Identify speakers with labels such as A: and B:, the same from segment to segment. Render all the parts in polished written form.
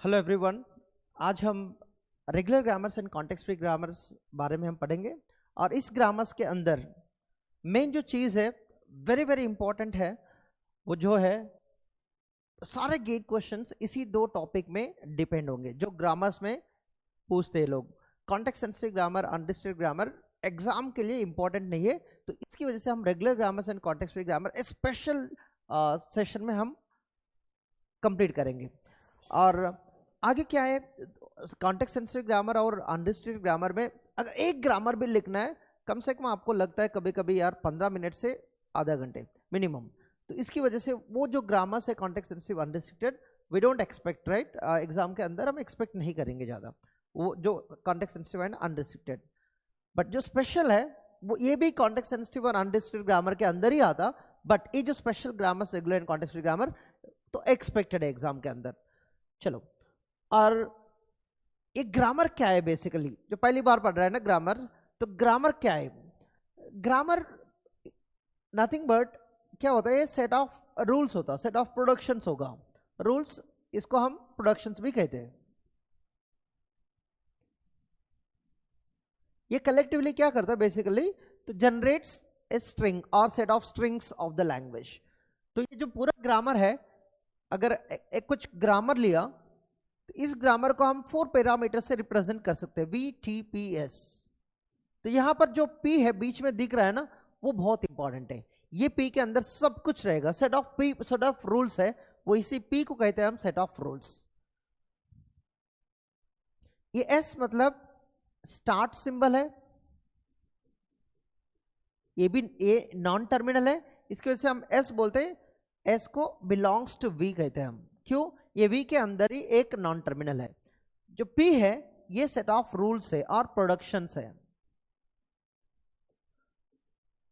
A: Hello everyone. आज हम regular grammars and context free grammars बारे में हम पढ़ेंगे। और इस ग्रामर्स के अंदर मेन जो चीज़ है वेरी वेरी इंपॉर्टेंट है, वो जो है सारे गेट क्वेश्चंस इसी दो टॉपिक में डिपेंड होंगे जो ग्रामर्स में पूछते हैं लोग। Context sensitive grammar, unrestricted grammar exam के लिए इंपॉर्टेंट नहीं है, तो इसकी वजह से हम regular grammars and context free grammar special session में हम कंप्लीट करेंगे। और आगे क्या है, कॉन्टेक्स्ट सेंसिटिव ग्रामर और अनडिस्ट्रिक्ट ग्रामर में अगर एक ग्रामर भी लिखना है कम से कम आपको लगता है कभी कभी यार 15 मिनट से आधा घंटे मिनिमम। तो इसकी वजह से वो जो ग्रामर्स है context sensitive unrestricted we don't expect, right, exam के अंदर हम एक्सपेक्ट नहीं करेंगे ज़्यादा वो जो context sensitive and unrestricted. But जो स्पेशल है वो ये भी कॉन्टेक्स्ट सेंसिटिव और अनडिस्ट्रिक्टेड ग्रामर के अंदर ही आता, बट ये जो special grammars regular and context free grammar तो एक्सपेक्टेड है एग्जाम के अंदर। चलो, और ये ग्रामर क्या है बेसिकली, जो पहली बार पढ़ रहा है ना ग्रामर, तो ग्रामर क्या है? ग्रामर नथिंग बट क्या होता है, ये सेट ऑफ रूल्स होता है, सेट ऑफ प्रोडक्शंस होगा। रूल्स, इसको हम प्रोडक्शंस भी कहते हैं। ये कलेक्टिवली क्या करता है बेसिकली, तो जनरेट्स ए स्ट्रिंग और set of strings of the language. तो ये जो पूरा ग्रामर है, अगर एक कुछ ग्रामर लिया तो इस ग्रामर को हम 4 पैरामीटर से रिप्रेजेंट कर सकते हैं, VTPS। तो यहां पर जो P है बीच में दिख रहा है ना, वो बहुत इंपॉर्टेंट है। ये P के अंदर सब कुछ रहेगा, set of P, set of rules है, वो इसी P को कहते हैं हम सेट ऑफ रूल्स। ये S मतलब स्टार्ट सिंबल है, ये भी ये नॉन टर्मिनल है, इसकी वजह से हम S बोलते हैं। S को बिलोंग्स टू V कहते हैं हम, क्यों? ये V के अंदर ही एक नॉन टर्मिनल है। जो P है ये सेट ऑफ रूल्स है और प्रोडक्शंस है।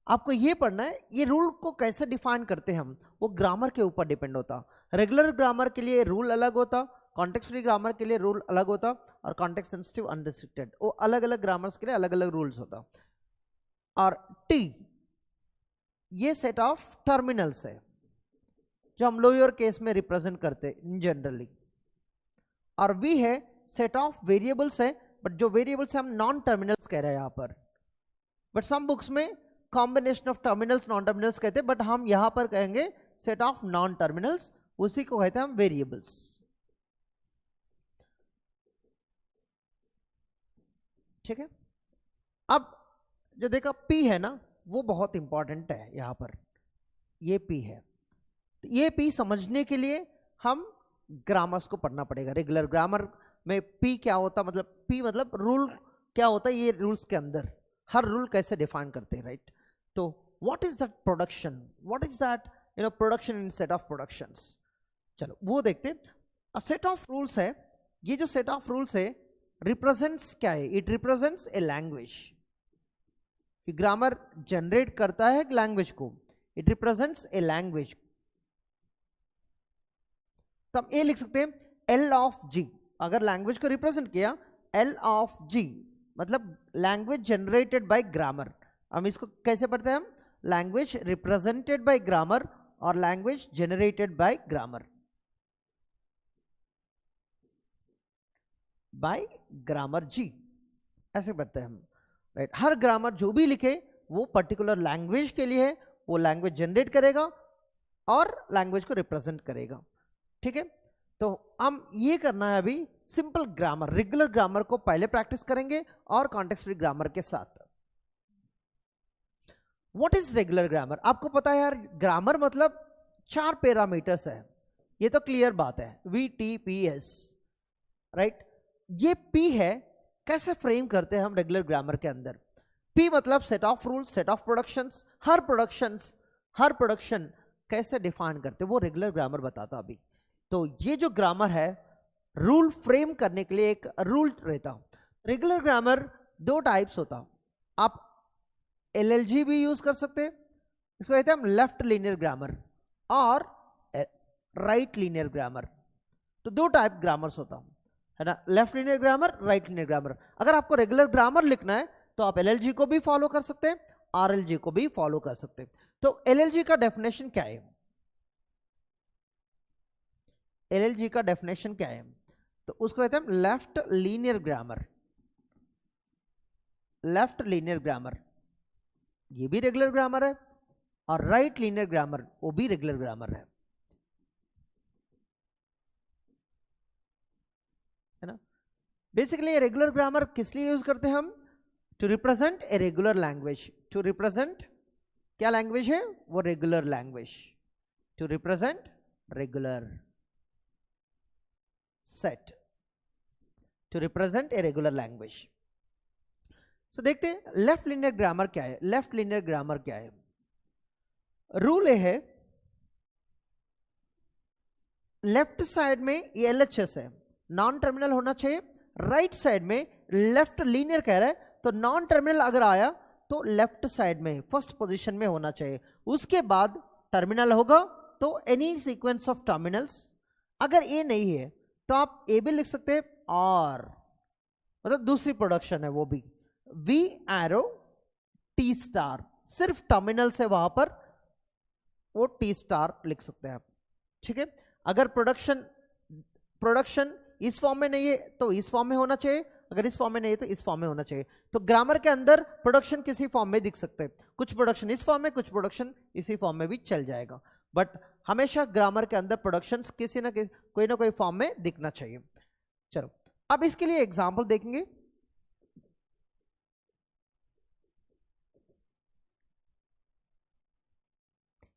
A: आपको ये पढ़ना है ये रूल को कैसे डिफाइन करते हैं हम, वो ग्रामर के ऊपर डिपेंड होता। रेगुलर ग्रामर के लिए रूल अलग होता, कॉन्टेक्स्ट फ्री ग्रामर के लिए रूल अलग होता, और कॉन्टेक्स्ट सेंसिटिव अनरिस्ट्रिक्टेड वो अलग अलग ग्रामर्स के लिए अलग अलग रूल्स होता। और T ये सेट ऑफ टर्मिनल्स है जो हम लोअर केस में रिप्रेजेंट करते हैं जनरली। और V है सेट ऑफ वेरिएबल्स है, बट जो वेरिएबल्स हम नॉन टर्मिनल्स कह रहे हैं यहां पर, बट सम बुक्स में combination of terminals non terminals कहते हैं, बट हम यहां पर कहेंगे सेट ऑफ नॉन टर्मिनल्स, उसी को कहते हैं हम वेरिएबल्स। ठीक है, अब जो देखा P है ना, वो बहुत इंपॉर्टेंट है यहां पर, ये P है। तो ये P समझने के लिए हम ग्रामर्स को पढ़ना पड़ेगा। रेगुलर ग्रामर में P क्या होता, मतलब P मतलब रूल क्या होता है, ये रूल्स के अंदर हर रूल कैसे डिफाइन करते हैं, राइट। तो what is that production, what is that production in set of productions, चलो वो देखते हैं। सेट ऑफ रूल्स है, ये जो सेट ऑफ रूल्स है रिप्रेजेंट्स क्या है, it represents a language. Grammar generate करता है लैंग्वेज को, इट रिप्रेजेंट्स ए लैंग्वेज। तो हम ये लिख सकते हैं L ऑफ G, अगर लैंग्वेज को रिप्रेजेंट किया L ऑफ G मतलब लैंग्वेज जनरेटेड बाय ग्रामर। हम इसको कैसे पढ़ते हैं, हम लैंग्वेज रिप्रेजेंटेड बाय ग्रामर और language generated by grammar, by grammar G ऐसे पढ़ते हैं हम, राइट। हर ग्रामर जो भी लिखे वो पर्टिकुलर लैंग्वेज के लिए है, वो लैंग्वेज जनरेट करेगा और लैंग्वेज को रिप्रेजेंट करेगा। ठीक है, तो हम ये करना है अभी सिंपल ग्रामर, रेगुलर ग्रामर को पहले प्रैक्टिस करेंगे और कॉन्टेक्स्ट फ्री ग्रामर के साथ। व्हाट इज रेगुलर ग्रामर, आपको पता है यार, ग्रामर मतलब 4 पैरामीटर्स है, ये तो क्लियर बात है, VTPS, राइट। ये P है, कैसे फ्रेम करते हैं हम रेगुलर ग्रामर के अंदर। P मतलब set of rules, set of productions, her production कैसे डिफाइन करते हैं वो रेगुलर ग्रामर बताता अभी। तो ये जो ग्रामर है रूल फ्रेम करने के लिए एक रूल रहता। रेगुलर ग्रामर 2 टाइप्स होता, आप LLG भी यूज कर सकते हैं, इसको कहते हैं हम लेफ्ट लीनियर ग्रामर और राइट लीनियर ग्रामर। तो 2 टाइप ग्रामर्स होता है ना, left linear grammar, right linear grammar. अगर आपको रेगुलर ग्रामर लिखना है तो आप LLG को भी फॉलो कर सकते हैं, RLG को भी फॉलो कर सकते हैं। तो LLG का डेफिनेशन क्या है, LLG का डेफिनेशन क्या है, उसको कहते हैं left linear grammar. Left linear grammar ये भी रेगुलर ग्रामर है, और राइट लीनियर ग्रामर वो भी रेगुलर ग्रामर है ना। बेसिकली रेगुलर ग्रामर किस लिए यूज करते हैं हम? To represent a regular language. To represent क्या लैंग्वेज है? वो regular language. To represent regular set, to represent a regular language. So देखते हैं लेफ्ट लीनियर ग्रामर क्या है। लेफ्ट लीनियर ग्रामर क्या है? रूल ये है, लेफ्ट साइड में ये LHS है, नॉन टर्मिनल होना चाहिए। राइट साइड में लेफ्ट लीनियर कह रहा है, तो नॉन टर्मिनल अगर आया तो लेफ्ट साइड में फर्स्ट पोजीशन में होना चाहिए। उसके बाद टर्मिनल होगा तो एनी सीक्वेंस ऑफ टर्मिनल्स। अगर ये नहीं है तो आप ए भी लिख सकते हैं, और मतलब दूसरी प्रोडक्शन है वो भी V एरो T स्टार, सिर्फ टर्मिनल से वहां पर वो T स्टार लिख सकते हैं आप, ठीक है। अगर प्रोडक्शन इस फॉर्म में नहीं है तो इस फॉर्म में होना चाहिए, अगर इस फॉर्म में नहीं है तो इस फॉर्म में होना चाहिए। तो ग्रामर के अंदर प्रोडक्शन किसी फॉर्म में दिख सकते हैं, कुछ प्रोडक्शन इस फॉर्म में, कुछ प्रोडक्शन इसी फॉर्म में भी चल जाएगा, बट हमेशा ग्रामर के अंदर प्रोडक्शन किसी ना कोई फॉर्म में दिखना चाहिए। चलो अब इसके लिए एग्जाम्पल देखेंगे।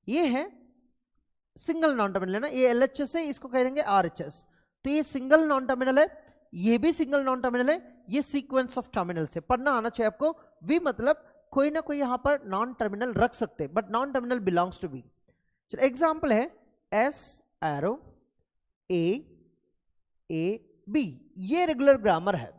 A: ये है सिंगल नॉन टर्मिनल है ना, ये LHS है, इसको कह देंगे RHS। तो ये सिंगल नॉन टर्मिनल है, ये भी सिंगल नॉन टर्मिनल है। ये सीक्वेंस ऑफ टर्मिनल से पढ़ना आना चाहिए आपको। V मतलब कोई ना कोई यहां पर नॉन टर्मिनल रख सकते हैं, but non terminal belongs to V। चलो एग्जांपल है S एरो A B, ये रेगुलर ग्रामर है।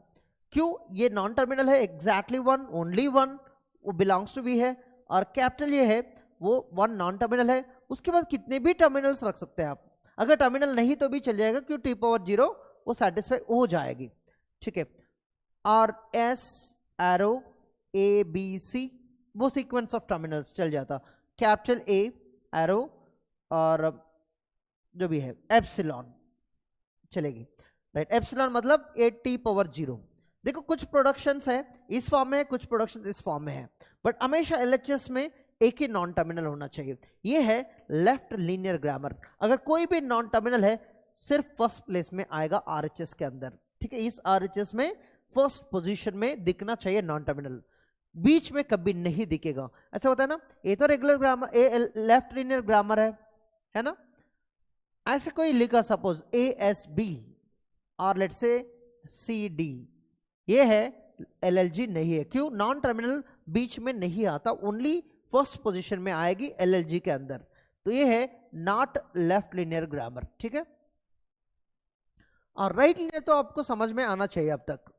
A: क्यों? ये नॉन टर्मिनल है, एग्जैक्टली वन, ओनली वन, वो बिलोंग्स टू V है। और कैपिटल ये है वो वन नॉन टर्मिनल है। उसके बाद कितने भी टर्मिनल्स रख सकते हैं आप, अगर टर्मिनल नहीं तो भी चल जाएगा, क्यों T⁻0 वो सेटिस्फाई हो जाएगी, ठीक है। और S arrow A B C वो सीक्वेंस ऑफ टर्मिनल्स चल जाता। कैपिटल A एरो और जो भी है एप्सिलॉन चलेगी, राइट। एप्सिलॉन मतलब T⁻0। देखो कुछ प्रोडक्शंस है इस फॉर्म में है, कुछ प्रोडक्शन इस फॉर्म में है, बट हमेशा LHS में एक ही नॉन टर्मिनल होना चाहिए। ये है लेफ्ट लीनियर ग्रामर। अगर कोई भी नॉन टर्मिनल है सिर्फ फर्स्ट प्लेस में आएगा RHS के अंदर, ठीक है। इस RHS में फर्स्ट पोजीशन में दिखना चाहिए नॉन टर्मिनल, बीच में कभी नहीं दिखेगा। ऐसा होता है ना, ये तो regular grammar, left linear grammar है ना। ऐसे कोई लिखा सपोज ASB और लेट्स से CD, ये है LLG नहीं है। क्यों? नॉन टर्मिनल बीच में नहीं आता, ओनली फर्स्ट पोजीशन में आएगी LLG के अंदर। तो ये है नॉट लेफ्ट लीनियर ग्रामर, ठीक है। और राइट लीनियर तो आपको समझ में आना चाहिए अब तक,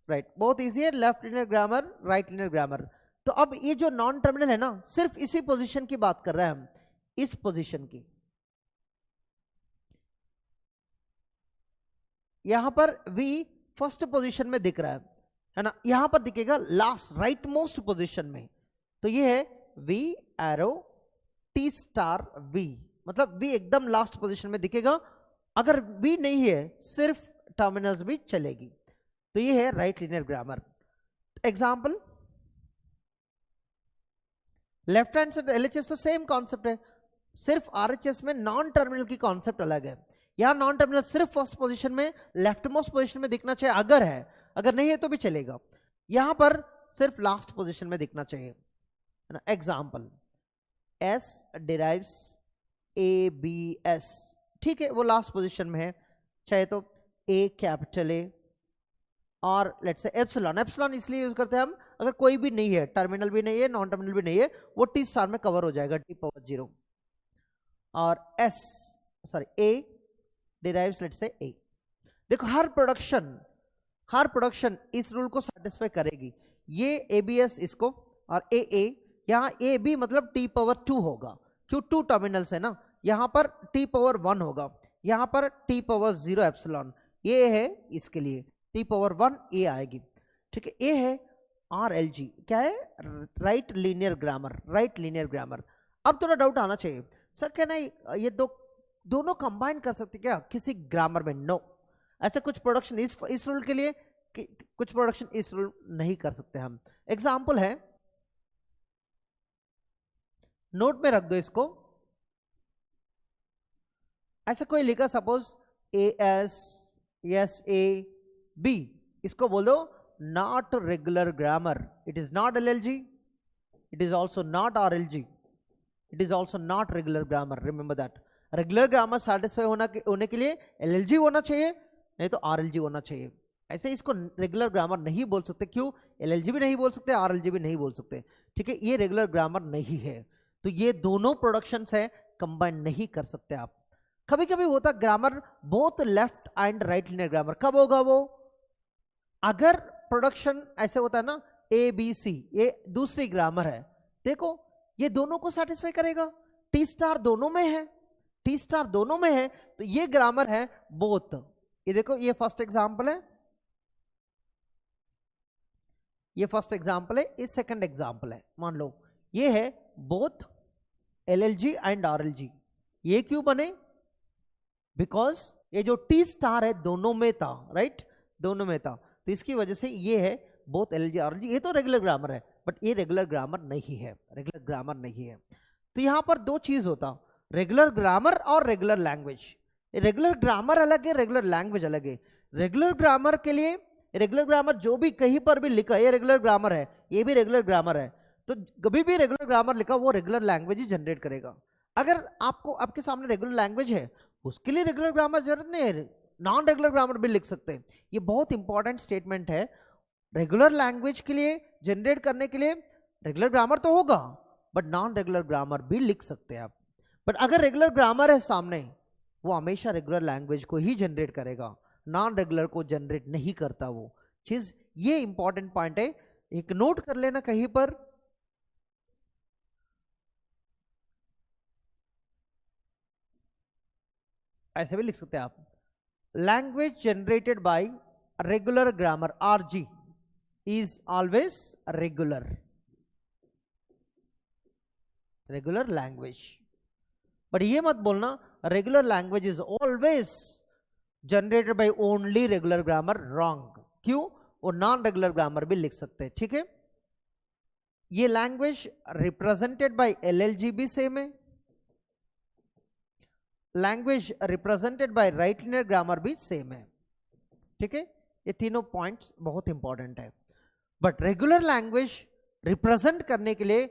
A: राइट, बहुत इजी है। Left linear grammar, right linear grammar. तो अब ये जो नॉन टर्मिनल है ना, सिर्फ इसी पोजीशन की बात कर रहे हैं हम, इस पोजीशन की। यहां पर V फर्स्ट पोजीशन में दिख रहा है ना, यहां पर दिखेगा लास्ट राइट मोस्ट पोजीशन में। तो ये है V arrow T star V, मतलब V एकदम लास्ट पोजीशन में दिखेगा। अगर V नहीं है सिर्फ टर्मिनल्स भी चलेगी। तो ये है right linear grammar. Example left hand side LHS तो सेम कॉन्सेप्ट है, सिर्फ RHS में नॉन टर्मिनल की कॉन्सेप्ट अलग है। यहां नॉन टर्मिनल सिर्फ फर्स्ट पोजीशन में, लेफ्ट मोस्ट पोजीशन में दिखना चाहिए अगर है, अगर नहीं है तो भी चलेगा। यहां पर सिर्फ लास्ट पोजीशन में दिखना चाहिए, है ना। एग्जाम्पल S डिराइव्स ABS, ठीक है, वो लास्ट पोजीशन में है, चाहे तो A कैपिटल A और लेट्स से एप्सिलॉन। एप्सिलॉन इसलिए यूज करते हैं हम, अगर कोई भी नहीं है, टर्मिनल भी नहीं है, नॉन टर्मिनल भी नहीं है, वो T स्टार में कवर हो जाएगा, T⁻0। और A derives let's say A। देखो हर प्रोडक्शन इस रूल को सेटिस्फाई करेगी। ये ABS इसको, और AA, यहाँ AB मतलब T⁻2 होगा, क्यों 2 टर्मिनल्स है ना। यहाँ पर T⁻1 होगा, यहाँ पर T⁻0 एप्सिलॉन। ये है इसके लिए T⁻1 A आएगी, ठीक है। ये है RLG, क्या है? Right linear grammar, right linear grammar. अब थोड़ा डाउट आना चाहिए, सर क्या नहीं ये दोनों कंबाइन कर सकते क्या किसी ग्रामर में? नो, ऐसे कुछ प्रोडक्शन इस रूल के लिए, कुछ प्रोडक्शन इस रूल नहीं कर सकते हम। एग्जाम्पल है, नोट में रख दो इसको, ऐसा कोई लिखा सपोज ASSAB, इसको बोल दो not regular grammar, it is not LLG, it is also not RLG, it is also not regular grammar. Remember that, regular grammar satisfy होने के लिए LLG होना चाहिए, नहीं तो RLG होना चाहिए। ऐसे इसको रेगुलर ग्रामर नहीं बोल सकते, क्यों? LLG भी नहीं बोल सकते, RLG भी नहीं बोल सकते, ठीक है? ये रेगुलर ग्रामर नहीं है। तो ये दोनों प्रोडक्शंस है, कंबाइन नहीं कर सकते आप। कभी कभी होता grammar both left and right linear grammar, कब होगा वो? अगर प्रोडक्शन ऐसे होता है ना ABC, ये दूसरी ग्रामर है, देखो ये दोनों को सेटिस्फाई करेगा, T स्टार दोनों में है, T स्टार दोनों में है, तो ये ग्रामर है बोथ। ये देखो, ये फर्स्ट एग्जांपल है, ये फर्स्ट एग्जांपल है, ये सेकंड एग्जांपल है। मान लो ये है बोथ LLG एंड RLG, ये क्यों बने? बिकॉज ये जो T स्टार है दोनों में था, राइट? दोनों में था, तो इसकी वजह से ये है बोथ LLG RLG। ये तो रेगुलर ग्रामर है, बट ये रेगुलर ग्रामर नहीं है, रेगुलर ग्रामर नहीं है। तो यहां पर दो चीज होता, रेगुलर ग्रामर और रेगुलर लैंग्वेज। रेगुलर ग्रामर अलग है, रेगुलर लैंग्वेज अलग है। रेगुलर ग्रामर के लिए, रेगुलर ग्रामर जो भी कहीं पर भी लिखा है ये रेगुलर ग्रामर है, ये भी रेगुलर ग्रामर है, तो कभी भी रेगुलर ग्रामर लिखा वो रेगुलर लैंग्वेज ही जनरेट करेगा। अगर आपको आपके सामने रेगुलर लैंग्वेज है, उसके लिए रेगुलर ग्रामर जरूरत नहीं है, नॉन रेगुलर ग्रामर भी लिख सकते हैं। ये बहुत इंपॉर्टेंट स्टेटमेंट है। रेगुलर लैंग्वेज के लिए जनरेट करने के लिए रेगुलर ग्रामर तो होगा, बट नॉन रेगुलर ग्रामर भी लिख सकते हैं आप। बट अगर रेगुलर ग्रामर है सामने, वो हमेशा रेगुलर लैंग्वेज को ही जनरेट करेगा, नॉन रेगुलर को जनरेट नहीं करता वो चीज। ये इंपॉर्टेंट पॉइंट है, एक नोट कर लेना कहीं पर। ऐसे भी लिख सकते हैं आप, language generated bye regular grammar RG is always regular, regular language. But ये मत बोलना regular language is always generated by only regular grammar, wrong. क्यों? वो नॉन रेगुलर ग्रामर भी लिख सकते हैं, ठीक है? ये लैंग्वेज रिप्रेजेंटेड बाय LLG भी सेम है, language represented bye right linear grammar भी सेम है, ठीक है? ये तीनों पॉइंट्स बहुत इंपॉर्टेंट है। बट रेगुलर लैंग्वेज रिप्रेजेंट करने के लिए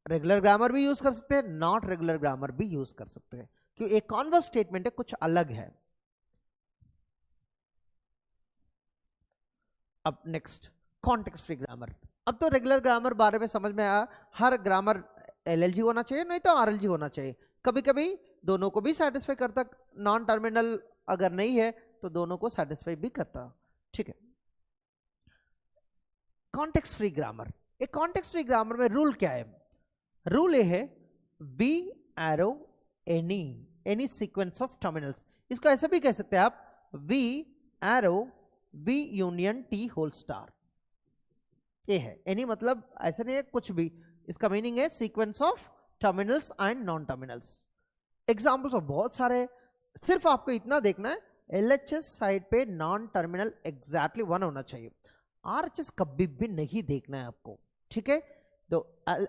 A: रेगुलर ग्रामर भी यूज कर सकते हैं, नॉट रेगुलर ग्रामर भी यूज कर सकते हैं, क्योंकि एक कॉन्वर्स स्टेटमेंट है, कुछ अलग है। अब नेक्स्ट, कॉन्टेक्स्ट फ्री ग्रामर। अब तो रेगुलर ग्रामर बारे में समझ में आया, हर ग्रामर LLG होना चाहिए, नहीं तो RLG होना चाहिए। कभी कभी दोनों को भी सेटिस्फाई करता, नॉन टर्मिनल अगर नहीं है तो दोनों को सेटिस्फाई भी करता, ठीक है? कॉन्टेक्स्ट फ्री ग्रामर, एक कॉन्टेक्स्ट फ्री ग्रामर में रूल क्या है? रूल ये है B arrow any sequence of terminals. इसको ऐसे भी कह सकते हैं आप, V arrow B union T whole star. ये है एनी, मतलब ऐसा नहीं है कुछ भी, इसका मीनिंग है sequence of terminals and non terminals. Examples of बहुत सारे, सिर्फ आपको इतना देखना है LHS साइड पे नॉन टर्मिनल एग्जैक्टली 1 होना चाहिए, RHS कभी भी नहीं देखना है आपको, ठीक है? तो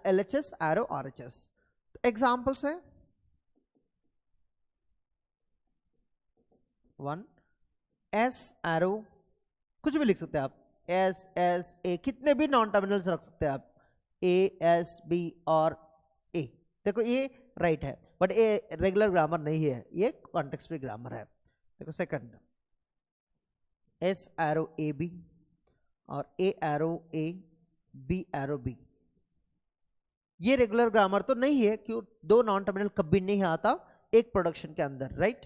A: LHS एरो RHS। एग्जाम्पल्स है 1 S एरो, कुछ भी लिख सकते हैं आप, SSA, कितने भी नॉन टर्मिनल्स रख सकते हैं आप, ASB और A। देखो ये राइट है, बट ये रेगुलर ग्रामर नहीं है, ये कॉन्टेक्स्ट फ्री ग्रामर है। देखो सेकंड, S एरो AB और A arrow A, B arrow B, ये रेगुलर ग्रामर तो नहीं है, क्यों? दो नॉन टर्मिनल कभी नहीं आता एक प्रोडक्शन के अंदर, राइट?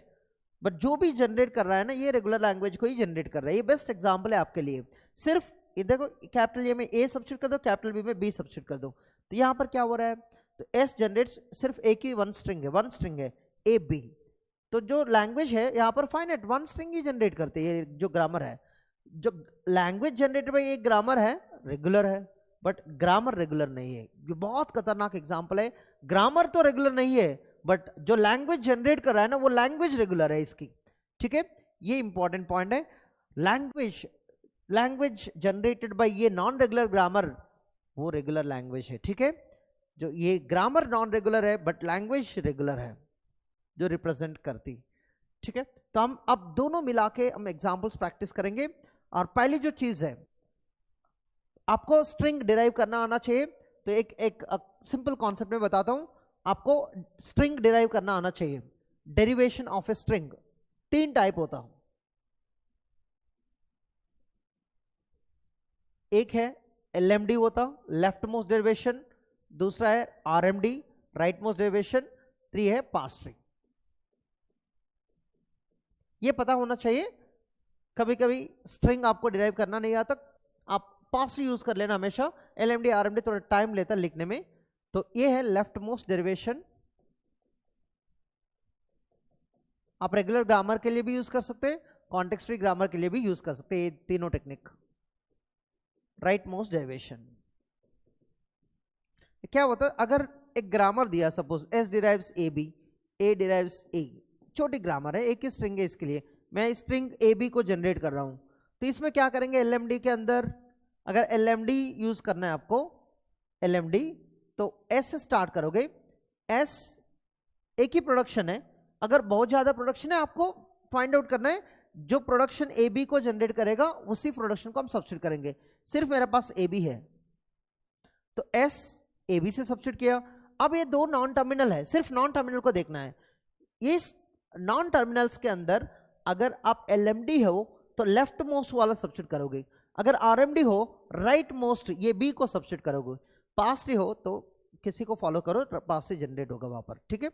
A: बट जो भी जनरेट कर रहा है ना, ये रेगुलर लैंग्वेज को ही जनरेट कर रहा है। ये बेस्ट एग्जांपल है आपके लिए। सिर्फ ये देखो, कैपिटल ए में A सब्स्टिट्यूट कर दो, कैपिटल B में B सब्स्टिट्यूट कर दो, तो यहां पर क्या हो रहा है? तो S जनरेट्स सिर्फ एक ही वन स्ट्रिंग है AB। तो जो लैंग्वेज है यहाँ पर फाइनाइट वन स्ट्रिंग ही जनरेट करते हैं। ये जो ग्रामर है, जो लैंग्वेज जनरेटेड बाय एक ग्रामर है, रेगुलर है, बट ग्रामर रेगुलर नहीं है। ये बहुत खतरनाक एग्जांपल है। ग्रामर तो रेगुलर नहीं है, बट जो लैंग्वेज जनरेट कर रहा है ना, वो लैंग्वेज रेगुलर है इसकी, ठीक है? ये इंपॉर्टेंट पॉइंट है। लैंग्वेज जनरेटेड बाय ये नॉन रेगुलर ग्रामर वो रेगुलर लैंग्वेज है, ठीक है। जो ये ग्रामर नॉन रेगुलर है बट लैंग्वेज रेगुलर है जो रिप्रेजेंट करती, ठीक है। तो हम अब दोनों मिला के हम एग्जाम्पल्स प्रैक्टिस करेंगे। और पहली जो चीज है, आपको स्ट्रिंग डिराइव करना आना चाहिए। तो एक सिंपल कॉन्सेप्ट में बताता हूं, आपको स्ट्रिंग डिराइव करना आना चाहिए। Derivation of a string 3 type होता, एक है LMD होता, लेफ्ट मोस्ट डेरिवेशन, दूसरा है RMD, राइट मोस्ट डेरिवेशन, 3 है पार्स ट्री। ये पता होना चाहिए। कभी कभी स्ट्रिंग आपको डिराइव करना नहीं आता, आप पार्स ट्री यूज कर लेना हमेशा। LMD RMD थोड़ा टाइम लेता है लिखने में। तो ये है लेफ्ट मोस्ट डेरिवेशन। आप रेगुलर ग्रामर के लिए भी यूज कर सकते हैं, कॉन्टेक्स्ट फ्री ग्रामर के लिए भी यूज कर सकते हैं, ये तीनों टेक्निक। राइट मोस्ट डेरिवेशन क्या होता है, अगर एक ग्रामर दिया, suppose S derives AB, A derives A, छोटी ग्रामर है, एक ही स्ट्रिंग है, इसके लिए मैं स्ट्रिंग AB को जनरेट कर रहा हूं। तो इसमें क्या करेंगे, LMD के अंदर अगर LMD यूज करना है आपको, LMD तो S से स्टार्ट करोगे। S एक ही प्रोडक्शन है, अगर बहुत ज्यादा प्रोडक्शन है आपको फाइंड आउट करना है जो प्रोडक्शन AB को जनरेट करेगा उसी प्रोडक्शन को हम सब्स्टिट्यूट करेंगे। सिर्फ मेरे पास AB है तो S AB से सब्स्टिट्यूट किया। अब ये 2 नॉन टर्मिनल है, सिर्फ नॉन टर्मिनल को देखना है। ये नॉन टर्मिनल्स के अंदर अगर आप LMD हो तो लेफ्ट मोस्ट वाला सब्स्टिट्यूट करोगे, अगर RMD हो राइट मोस्ट ये B को सब्स्टिट्यूट करोगे, पास ट्री हो तो किसी को फॉलो करो, पास ट्री जनरेट होगा वहां पर, ठीक है।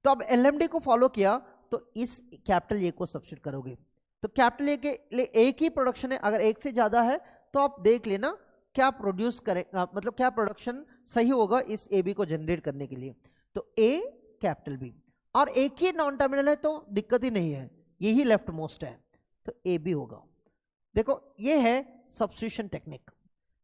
A: तो अब LMD को फॉलो किया तो इस कैपिटल ए को सब्स्टिट्यूट करोगे। तो कैपिटल ए के लिए एक ही प्रोडक्शन है, अगर एक से ज्यादा है तो आप देख लेना क्या प्रोड्यूस करेगा, मतलब क्या प्रोडक्शन सही होगा इस AB को जनरेट करने के लिए। तो A कैपिटल B, और एक ही नॉन टर्मिनल है तो दिक्कत ही नहीं है, यही लेफ्ट मोस्ट है तो AB होगा। देखो ये है सब्स्टिट्यूशन टेक्निक।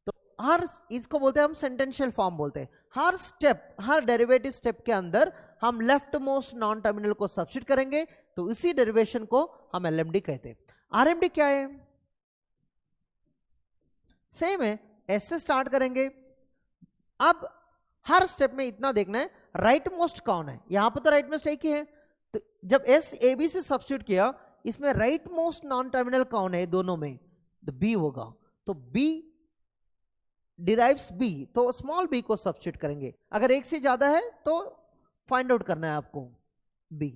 A: तो हर इसको बोलते हैं हम सेंटेंशियल फॉर्म बोलते हैं। हर स्टेप, हर डेरिवेटिव स्टेप के अंदर हम लेफ्ट मोस्ट नॉन टर्मिनल को सब्स्टिट्यूट करेंगे तो इसी डेरिवेशन को हम LMD कहते हैं। RMD क्या है, सेम है, S से स्टार्ट करेंगे। अब हर स्टेप में इतना देखना है राइट मोस्ट कौन है, यहां पर तो राइट मोस्ट एक ही है। तो जब S AB से सब्स्टिट्यूट किया, इसमें राइट मोस्ट नॉन टर्मिनल कौन है दोनों में, तो B होगा। तो B डिराइव्स B, तो स्मॉल b को सब्स्टिट्यूट करेंगे। अगर एक से ज्यादा है तो फाइंड आउट करना है आपको B,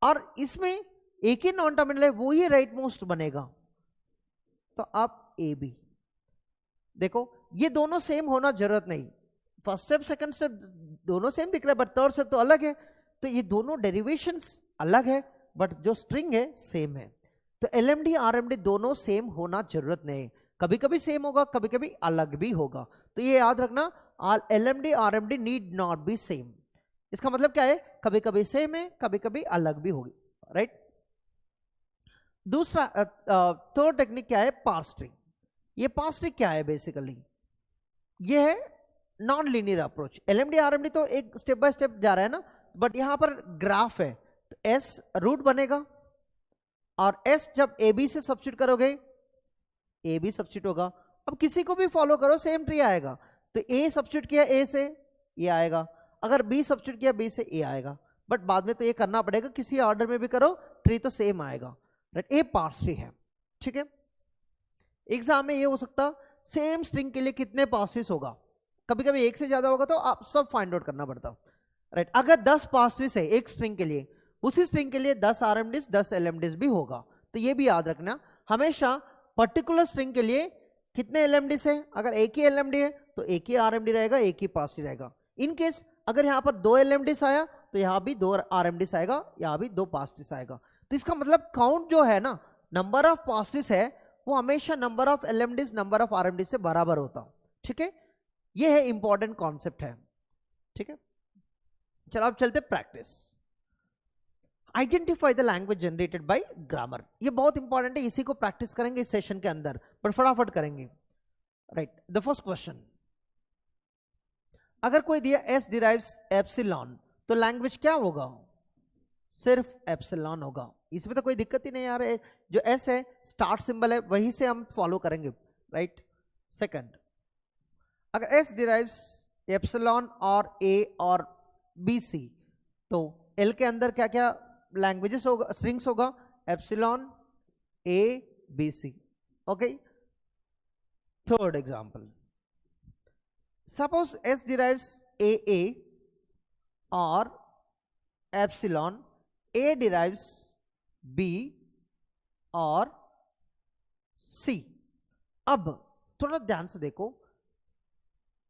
A: और इसमें एक ही नॉन टर्मिनल है वो ही राइट मोस्ट बनेगा तो आप AB। देखो ये दोनों सेम होना जरूरत नहीं, फर्स्ट स्टेप सेकंड स्टेप दोनों सेम दिख रहा है बट थर्ड स्टेप तो अलग है। तो ये दोनों डेरिवेशंस अलग है बट जो स्ट्रिंग है सेम है। तो LMD RMD दोनों सेम होना जरूरत नहीं, कभी कभी सेम होगा कभी कभी अलग भी होगा। तो ये याद रखना, LMD RMD need not be same. इसका मतलब क्या है, कभी कभी सेम है कभी कभी अलग भी होगी, राइट। दूसरा थर्ड टेक्निक क्या है, पार्स ट्री। ये पार्स ट्री क्या है, बेसिकली ये है non linear approach. LMD RMD तो एक स्टेप बाय स्टेप जा रहा है ना, बट यहां पर ग्राफ है तो S रूट बनेगा और S जब AB से सब्स्टिट्यूट करोगे AB सब्स्टिट्यूट होगा। अब किसी को भी फॉलो करो सेम ट्री आएगा। तो A सब्स्टिट्यूट किया A से ये आएगा, अगर B सब्स्टिट्यूट किया B से A आएगा, बट बाद में तो ये करना पड़ेगा, किसी ऑर्डर में भी करो ट्री तो सेम आएगा, राइट। ये पार्स ट्री है, ठीक है। एग्जाम में ये हो सकता सेम स्ट्रिंग के लिए कितने पार्स ट्रीज होगा, कभी कभी एक से ज्यादा होगा तो आप सब फाइंड आउट करना पड़ता, राइट। अगर 10 पार्स ट्रीज है एक स्ट्रिंग के लिए, उसी स्ट्रिंग के लिए 10 RMDs 10 LMDs भी होगा। तो ये भी याद रखना, हमेशा पर्टिकुलर स्ट्रिंग के लिए कितने LMDs है, अगर एक ही LMD है तो एक ही RMD रहेगा, एक ही पार्स ट्री रहेगा। इन केस अगर यहाँ पर 2 LMDs आया तो यहाँ भी 2 RMDs आएगा, यहाँ भी 2 पार्स ट्रीज आएगा। तो इसका मतलब काउंट जो है ना, नंबर ऑफ पार्स ट्रीज है वो हमेशा number of LMDs number of RMDs से बराबर होता, ठीक है। ये है इंपॉर्टेंट कॉन्सेप्ट है, ठीक है। चलो अब चलते practice. Identify the language generated by grammar, ये बहुत इंपॉर्टेंट है, इसी को प्रैक्टिस करेंगे इस सेशन के अंदर, पर फटाफट करेंगे, राइट। द फर्स्ट क्वेश्चन, अगर कोई दिया S डिराइव्स एप्सिलॉन तो लैंग्वेज क्या होगा, सिर्फ एप्सिलॉन होगा। इसमें तो कोई दिक्कत ही नहीं आ रहा है, जो एस है स्टार्ट सिंबल है वही से हम फॉलो करेंगे, राइट। सेकंड, अगर एस डिराइव्स एप्सिलॉन और ए और बी सी, तो एल के अंदर क्या क्या लैंग्वेजेस होगा, स्ट्रिंग्स होगा, epsilon A B C, okay. Third example, suppose S derives A A और एप्सिलॉन ए डिराइव्स बी और सी। अब थोड़ा ध्यान से देखो,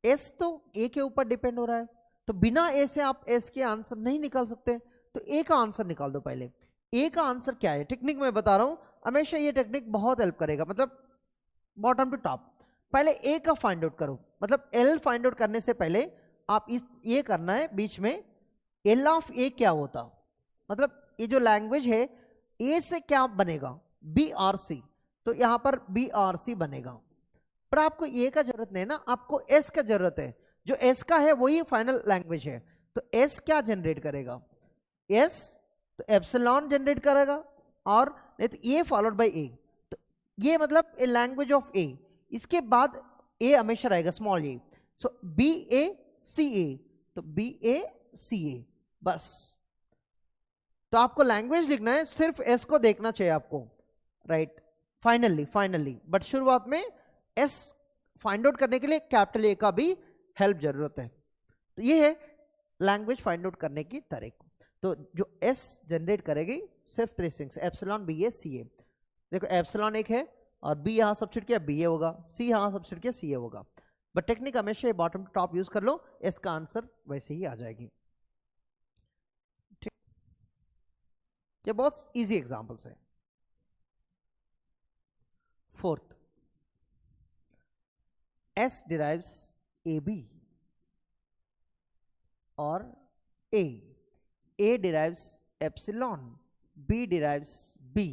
A: एस तो ए के ऊपर डिपेंड हो रहा है, तो बिना ए से आप एस के आंसर नहीं निकाल सकते, तो ए का आंसर निकाल दो पहले। ए का आंसर क्या है, टेक्निक में बता रहा हूं, हमेशा ये टेक्निक बहुत हेल्प करेगा, मतलब बॉटम टू टॉप। पहले ए का फाइंड आउट करो, मतलब एल फाइंड आउट करने से पहले आप इस ये करना है बीच में, एल ऑफ ए क्या होता, मतलब ये जो लैंग्वेज है ए से क्या बनेगा, बी आर सी, तो यहां पर बी आर सी बनेगा। पर आपको ए का जरूरत नहीं ना, आपको एस का जरूरत है, जो एस का है वही फाइनल लैंग्वेज है, तो एस क्या जनरेट करेगा, एस तो एप्सिलॉन जनरेट करेगा, और नहीं तो ए फॉलोड बाय ए, तो ये मतलब ए लैंग्वेज ऑफ ए, इसके बाद ए हमेशा रहेगा स्मॉल ए, सो बी ए सी ए, तो बी ए सी ए, बस। तो आपको लैंग्वेज लिखना है, सिर्फ एस को देखना चाहिए आपको, राइट। फाइनली बट शुरुआत में एस फाइंड आउट करने के लिए कैपिटल ए का भी हेल्प जरूरत है। तो ये है लैंग्वेज फाइंड आउट करने की तरीक। तो जो एस जनरेट करेगी सिर्फ 3 स्ट्रिंग्स, एप्सिलॉन बी ए सी ए। देखो एप्सिलॉन एक है और बी यहां सब्स्टिट्यूट किया बी ए होगा, सी यहां सब्स्टिट्यूट किया सी ए होगा, बट टेक्निक हमेशा बॉटम टू टॉप यूज कर लो, एस का आंसर वैसे ही आ जाएगी। ठीक, ये बहुत इजी एग्जांपल्स है। Fourth, S derives A B और A derives epsilon, B derives B.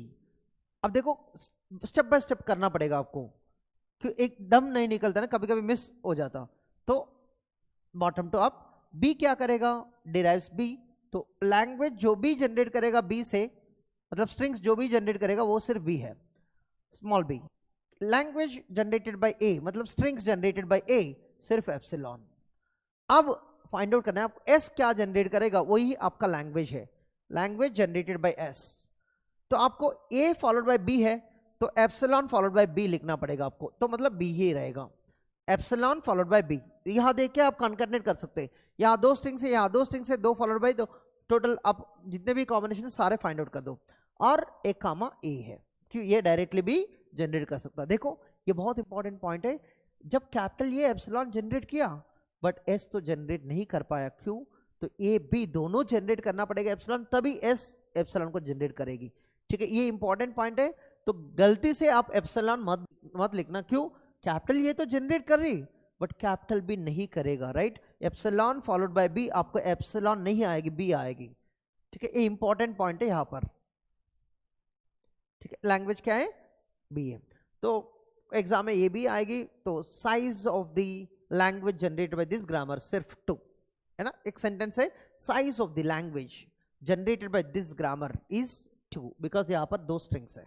A: अब देखो स्टेप बाय स्टेप करना पड़ेगा आपको, क्यों एकदम नहीं निकलता ना, कभी कभी मिस हो जाता। तो बॉटम टू अप, बी क्या करेगा, डिराइव्स बी, तो लैंग्वेज जो भी जनरेट करेगा बी से, मतलब स्ट्रिंग्स जो भी जनरेट करेगा वो सिर्फ बी है, small B. Language generated by A, मतलब स्ट्रिंग्स जनरेटेड बाय ए, सिर्फ एप्सिलॉन। अब फाइंड आउट करना है आपको एस क्या जनरेट करेगा, वही आपका लैंग्वेज है, लैंग्वेज जनरेटेड बाय एस। तो आपको ए फॉलोड बाय बी है, तो एप्सिलॉन फॉलोड बाय बी लिखना पड़ेगा आपको, तो मतलब बी ही रहेगा, एप्सिलॉन फॉलोड बाय बी। यहां देख के आप कॉन्कैटिनेट कर सकते हैं, यहां 2 स्ट्रिंग से, यहां 2 स्ट्रिंग से, 2 फॉलोड बाय 2, टोटल आप जितने भी कॉम्बिनेशन सारे फाइंड आउट कर दो, और एक कामा ए है, क्यों ये डायरेक्टली भी जनरेट कर सकता है। देखो ये बहुत इंपॉर्टेंट पॉइंट है, जब कैपिटल ये एप्सिलॉन जनरेट किया बट एस तो जनरेट नहीं कर पाया, क्यों, तो ए बी दोनों जनरेट करना पड़ेगा एप्सिलॉन, तभी एस एप्सिलॉन को जनरेट करेगी। ठीक है, ये इंपॉर्टेंट पॉइंट है। तो गलती से आप एप्सिलॉन मत लिखना, क्यों, कैपिटल ये तो जनरेट कर रही बट कैपिटल बी नहीं करेगा, right. Epsilon followed by B, आपको एप्सिलॉन नहीं आएगी, बी आएगी। ठीक है, ये इंपॉर्टेंट पॉइंट है यहां पर। ठीक है, लैंग्वेज क्या है, बी है। तो एग्जाम में ये भी आएगी, तो size of the language generated by this grammar सिर्फ 2 है ना। एक सेंटेंस है, size of the language generated by this grammar is 2, because यहां पर 2 स्ट्रिंग्स है।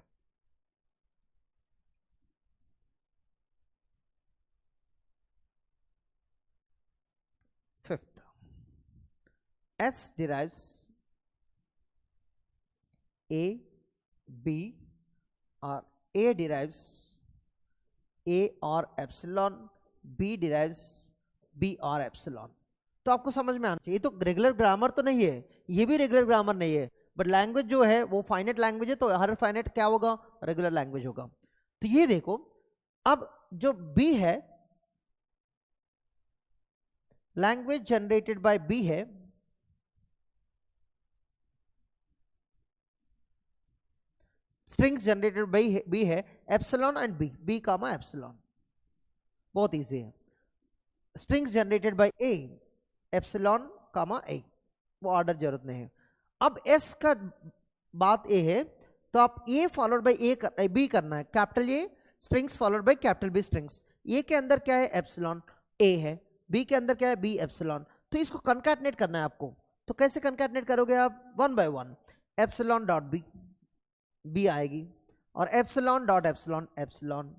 A: Fifth, S derives A B और ए डिराइव्स ए और एप्सिलॉन, बी डिराइव्स बी और एप्सिलॉन। तो आपको समझ में आना चाहिए, ये तो रेगुलर ग्रामर तो नहीं है, ये भी रेगुलर ग्रामर नहीं है, बट लैंग्वेज जो है वो फाइनेट लैंग्वेज है, तो हर फाइनेट क्या होगा, रेगुलर लैंग्वेज होगा। तो ये देखो, अब जो बी है, लैंग्वेज जनरेटेड बाय बी है, स्ट्रिंग्स जनरेटेड बाय बी है, epsilon and B, B comma epsilon, बहुत इजी है। Strings generated by A, epsilon comma A, वो ऑर्डर जरूरत नहीं है। अब एस का बात ए है, तो आप ए फॉलोड बाय ए बी करना है, capital A strings followed by capital B strings. A के अंदर क्या है, एप्सिलॉन ए है, बी के अंदर क्या है, बी एप्सिलॉन। तो इसको कंकैटिनेट करना है आपको। तो कैसे कंकैटिनेट करोगे आप, 1 by 1, epsilon dot B, B आएगी, और epsilon dot epsilon epsilon,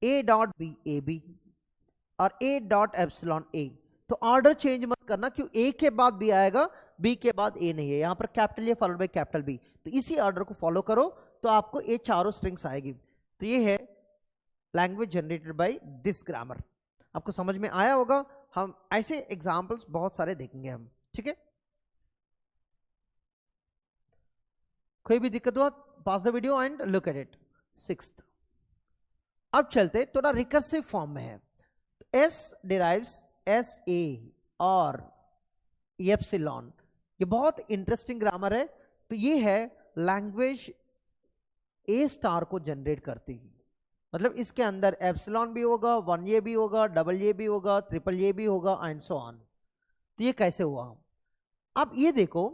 A: A dot B A B, और ए डॉट एप्सिलॉन ए। तो ऑर्डर चेंज मत करना, क्यों ए के बाद बी आएगा, बी के बाद ए नहीं है, यहां पर capital A followed by capital B, तो इसी ऑर्डर को फॉलो करो तो आपको ये चारों स्ट्रिंग्स आएगी। तो ये है language generated by this grammar. आपको समझ में आया होगा, हम ऐसे एग्जांपल्स बहुत सारे देखेंगे हम, ठीक है। कोई भी दिक्कत हुआ pause the video and look at it. Sixth, अब चलते थोड़ा रिकर्सिव फॉर्म में है। एस डिराइव्स एस ए और एप्सिलॉन, ये बहुत इंटरेस्टिंग ग्रामर है। तो ये है लैंग्वेज ए स्टार को जनरेट करती है, मतलब इसके अंदर एप्सिलॉन भी होगा, 1A भी होगा, AA भी होगा, AAA भी होगा एंड सो ऑन। तो ये कैसे हुआ? अब ये देखो,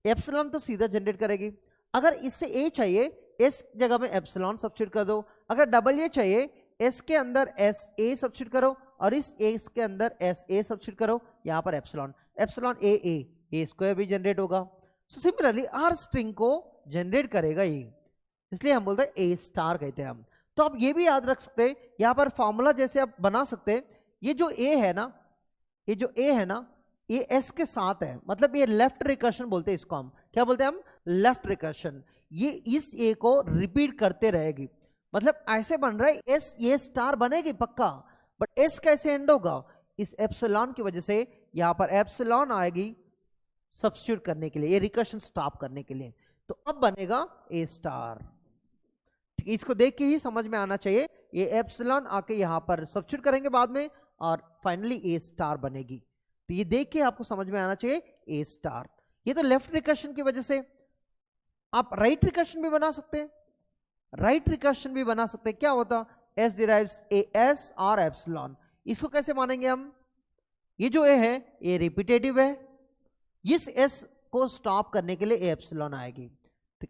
A: एप्सिलॉन तो सीधा जनरेट करेगी, अगर इससे ए चाहिए एस जगह में एप्सिलॉन सब्स्टिट्यूट कर दो, अगर AA चाहिए एस के अंदर एस ए सब्स्टिट्यूट करो, और इस एस के अंदर एस ए सब्स्टिट्यूट करो, यहां पर एप्सिलॉन एप्सिलॉन ए स्क्वायर भी जनरेट होगा। सो सिमिलरली हर स्ट्रिंग को जनरेट करेगा ये, इसलिए हम बोलते हैं ए स्टार कहते हैं हम। तो आप ये भी याद रख सकते हैं, यहां पर फॉर्मूला जैसे आप बना सकते हैं, ये जो ए है ना, ये जो ए है ना, ये एस के साथ है, मतलब ये लेफ्ट रिकर्शन बोलते हैं इसको, हम क्या बोलते हैं, हम लेफ्ट रिकर्शन। ये इस ए को रिपीट करते रहेगी, मतलब ऐसे बन रहा है एस ए स्टार बनेगी पक्का, बट एस कैसे एंड होगा, इस एप्सिलॉन की वजह से यहां पर एप्सिलॉन आएगी सब्स्टिट्यूट करने के लिए, ये रिकर्शन स्टॉप करने के लिए, तो अब बनेगा ए स्टार। इसको देख के ही समझ में आना चाहिए, ये एप्सिलॉन आके यहां पर सब्स्टिट्यूट करेंगे बाद में, और फाइनली ए स्टार बनेगी। तो ये देख के आपको समझ में आना चाहिए ए स्टार। ये तो लेफ्ट रिकर्शन की वजह से। आप राइट रिकर्शन भी बना सकते हैं, राइट रिकर्शन भी बना सकते हैं। क्या होता, एस डिराइव्स ए एस और एप्सिलॉन, इसको कैसे मानेंगे हम, ये जो ए है ये रिपीटेटिव है, इस एस को स्टॉप करने के लिए ए एप्सिलॉन आएगी।